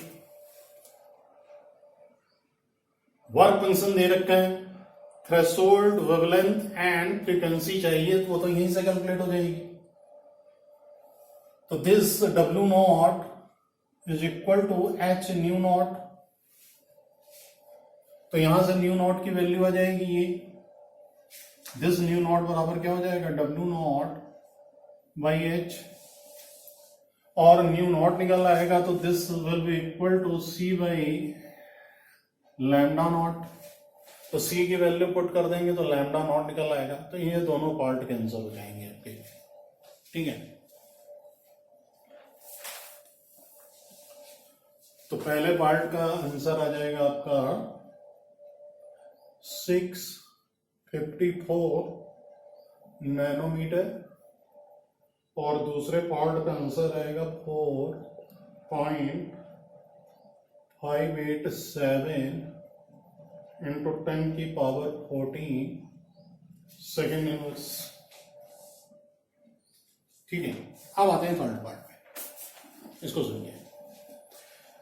वर्क फंक्शन दे रखा है, थ्रेशोल्ड वेवलेंथ एंड फ्रीक्वेंसी चाहिए, तो वो तो यहीं से कैलकुलेट हो जाएगी। तो this W naught is equal to H nu naught, तो यहां से न्यू नॉट की वैल्यू आ जाएगी ये, दिस न्यू नॉट बराबर क्या हो जाएगा W नॉट बाई H, और न्यू नॉट निकल आएगा तो this will be equal to C by lambda naught, तो C की वैल्यू पुट कर देंगे तो लैम्डा नॉट निकल आएगा, तो ये दोनों पार्ट कैंसिल हो जाएंगे आपके। ठीक है, तो पहले पार्ट का आंसर आ जाएगा आपका 654 नैनोमीटर और दूसरे पार्ट का आंसर आएगा 4.587 इंटू 10 की पावर 14 सेकेंड इनवर्स। ठीक है, अब आते हैं थर्ड पार्ट में, इसको सुनिए।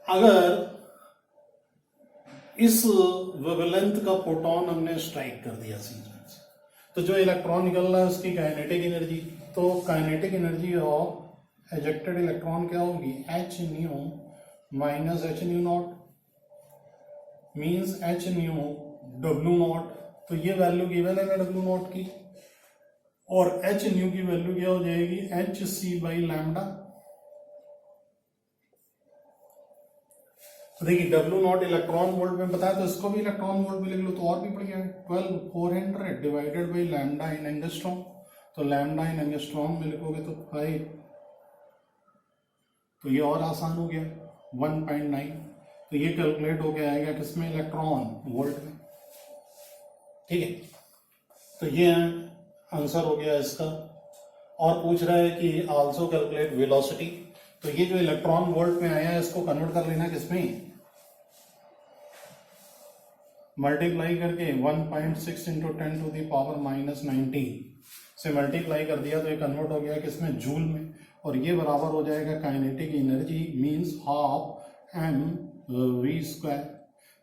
अगर इस वेवलेंथ का फोटोन हमने स्ट्राइक कर दिया सीक्वेंस, तो जो इलेक्ट्रॉन निकल रहा है उसकी काइनेटिक एनर्जी, तो kinetic energy of ejected electron क्या होगी, H new minus H new not, means H new W not. तो ये वैल्यू गिवन है डब्ल्यू नॉट की, और एच न्यू की वैल्यू क्या हो जाएगी, एच सी बाई लैम्डा। तो देखिए डब्ल्यू नॉट इलेक्ट्रॉन वोल्ट में बताया, तो इसको भी इलेक्ट्रॉन वोल्ट में लिख लो तो और भी बढ़िया है। 12,400 divided by lambda in angstrom, तो लैम्डा इन एंगस्ट्रॉम में लिखोगे तो 5, तो ये और आसान हो गया 1.9। तो ये कैलकुलेट हो गया आएगा किसमें, इलेक्ट्रॉन वोल्ट में। ठीक है, तो ये आंसर हो गया इसका। और पूछ रहा है कि आल्सो कैलकुलेट वेलोसिटी, तो ये जो इलेक्ट्रॉन वोल्ट में आया है इसको कन्वर्ट कर लेना किसमें, मल्टीप्लाई करके 1.6 इंटू 10 टू द पावर -19 से मल्टीप्लाई कर दिया, तो ये कन्वर्ट हो गया किसमें, जूल में। और ये बराबर हो जाएगा kinetic energy means half M V square.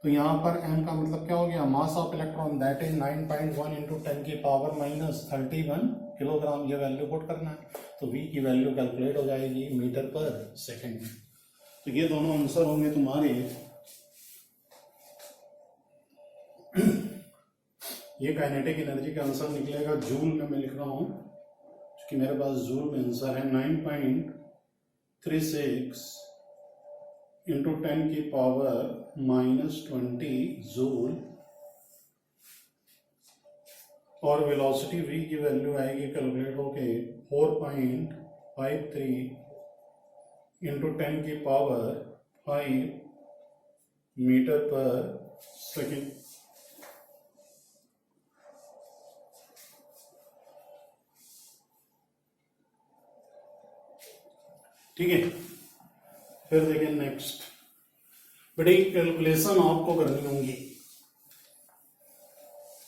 तो यहाँ पर m का मतलब क्या हो गया, mass of electron, that is 9.1 इंटू 10 की पावर -31 किलोग्राम। ये वैल्यू पुट करना है, तो v की वैल्यू कैलकुलेट हो जाएगी मीटर पर सेकेंड में। तो ये दोनों आंसर होंगे तुम्हारे। ये काइनेटिक एनर्जी का आंसर निकलेगा जूल में, मैं लिख रहा हूं क्योंकि मेरे पास जूल में आंसर है 9.36 इंटू 10 की पावर -20 जूल। और वेलोसिटी v की वैल्यू आएगी कैलकुलेट होके 4.53 इंटू 10 की पावर 5 मीटर पर सेकेंड। ठीक है, फिर देखिए नेक्स्ट। बड़ी कैलकुलेशन आपको करनी होंगी,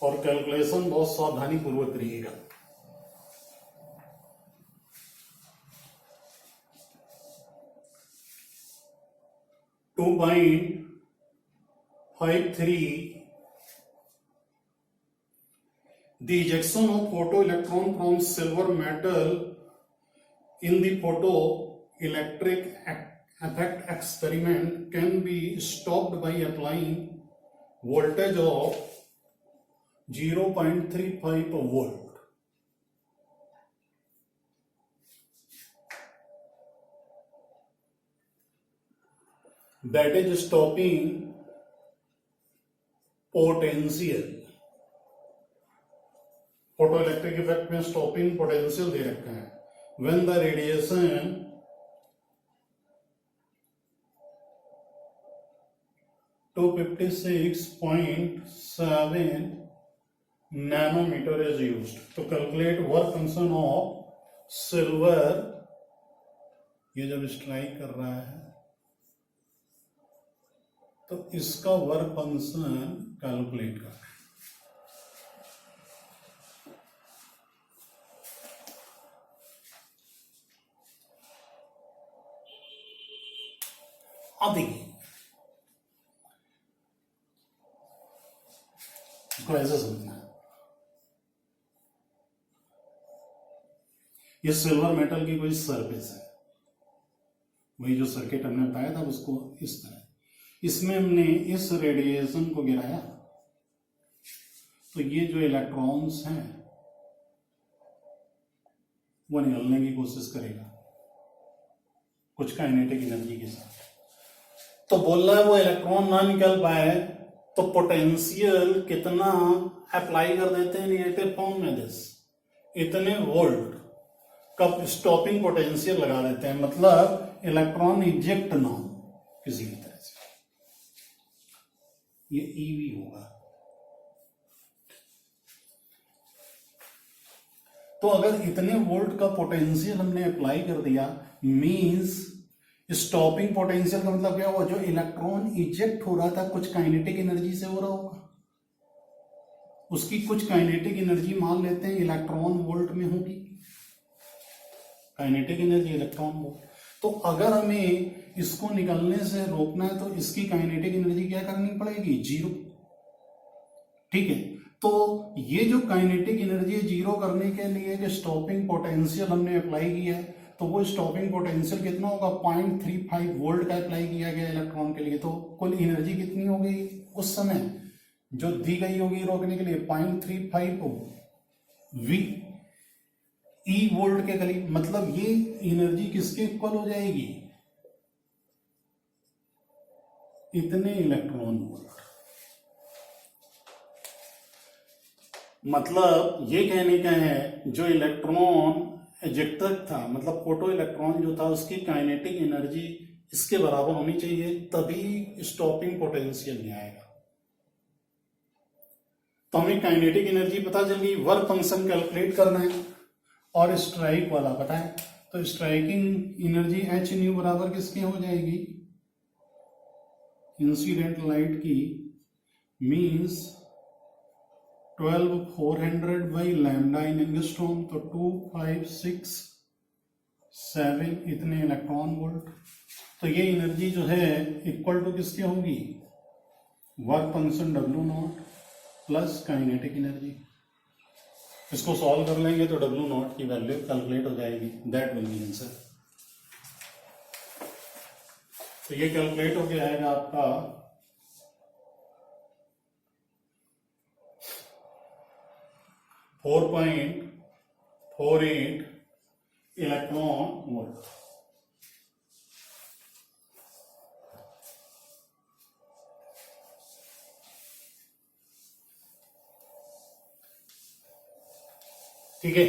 और कैलकुलेशन बहुत सावधानी पूर्वक करिएगा। To 2.53 the ejection of photoelectron from silver metal in the photoelectric effect experiment can be stopped by applying voltage of 0.35 volt. That is stopping potential. Photoelectric effect में स्टॉपिंग पोटेंशियल दे रखा है। When the radiation 256.7 nanometer is used to calculate work function of silver। ये जब strike कर रहा है तो इसका वर्क फंक्शन कैलकुलेट कर रहा है। अब देखिए इसको ऐसे समझना है, ये सिल्वर मेटल की कोई सरफेस है, वही जो सर्किट हमने बताया था उसको इस तरह, इसमें हमने इस रेडिएशन को गिराया, तो ये जो इलेक्ट्रॉन्स हैं वो निकलने की कोशिश करेगा कुछ काइनेटिक एनर्जी के साथ। तो बोल रहा है वो इलेक्ट्रॉन ना निकल पाए तो पोटेंशियल कितना अप्लाई कर देते हैं नेगेटिव फॉर्म में, दिस इतने वोल्ट का स्टॉपिंग पोटेंशियल लगा देते हैं, मतलब इलेक्ट्रॉन इजेक्ट ना हो किसी भी तरह से। ये ईवी होगा। तो अगर इतने वोल्ट का पोटेंशियल हमने अप्लाई कर दिया, मींस स्टॉपिंग पोटेंशियल का मतलब क्या हुआ, जो इलेक्ट्रॉन इजेक्ट हो रहा था कुछ काइनेटिक एनर्जी से हो रहा होगा, उसकी कुछ काइनेटिक एनर्जी मान लेते हैं इलेक्ट्रॉन वोल्ट में होगी, काइनेटिक एनर्जी इलेक्ट्रॉन वोल्ट। तो अगर हमें इसको निकलने से रोकना है तो इसकी काइनेटिक एनर्जी क्या करनी पड़ेगी, जीरो। ठीक है, तो ये जो काइनेटिक एनर्जी जीरो करने के लिए जो स्टॉपिंग पोटेंशियल हमने अप्लाई किया है, तो वो स्टॉपिंग पोटेंशियल कितना होगा, 0.35 वोल्ट का अप्लाई किया गया इलेक्ट्रॉन के लिए। तो कुल एनर्जी कितनी हो गई उस समय जो दी गई होगी रोकने के लिए, 0.35 वी ई वोल्ट के करीब। मतलब ये एनर्जी किसके इक्वल हो जाएगी, इतने इलेक्ट्रॉन वोल्ट। मतलब ये कहने का है जो इलेक्ट्रॉन इजेक्टर था, मतलब फोटो इलेक्ट्रॉन जो था, उसकी काइनेटिक एनर्जी इसके बराबर होनी चाहिए, तभी स्टॉपिंग पोटेंशियल नहीं आएगा। तो हमें काइनेटिक एनर्जी पता चल गई, वर्क फंक्शन कैलकुलेट करना है और स्ट्राइक वाला पता है। तो स्ट्राइकिंग एनर्जी एच न्यू बराबर किसकी हो जाएगी, इंसिडेंट लाइट की, means 12,400 by lambda in angstrom, तो 2567 इतने इलेक्ट्रॉन वोल्ट। तो ये एनर्जी जो है इक्वल टू किसकी होगी, work function W0 plus kinetic energy. इसको सॉल्व कर लेंगे तो W0 की वैल्यू कैलकुलेट हो जाएगी, दैट विल बी आंसर। तो ये कैलकुलेट होके आएगा आपका 4.48 इलेक्ट्रॉन वोल्ट। ठीक है।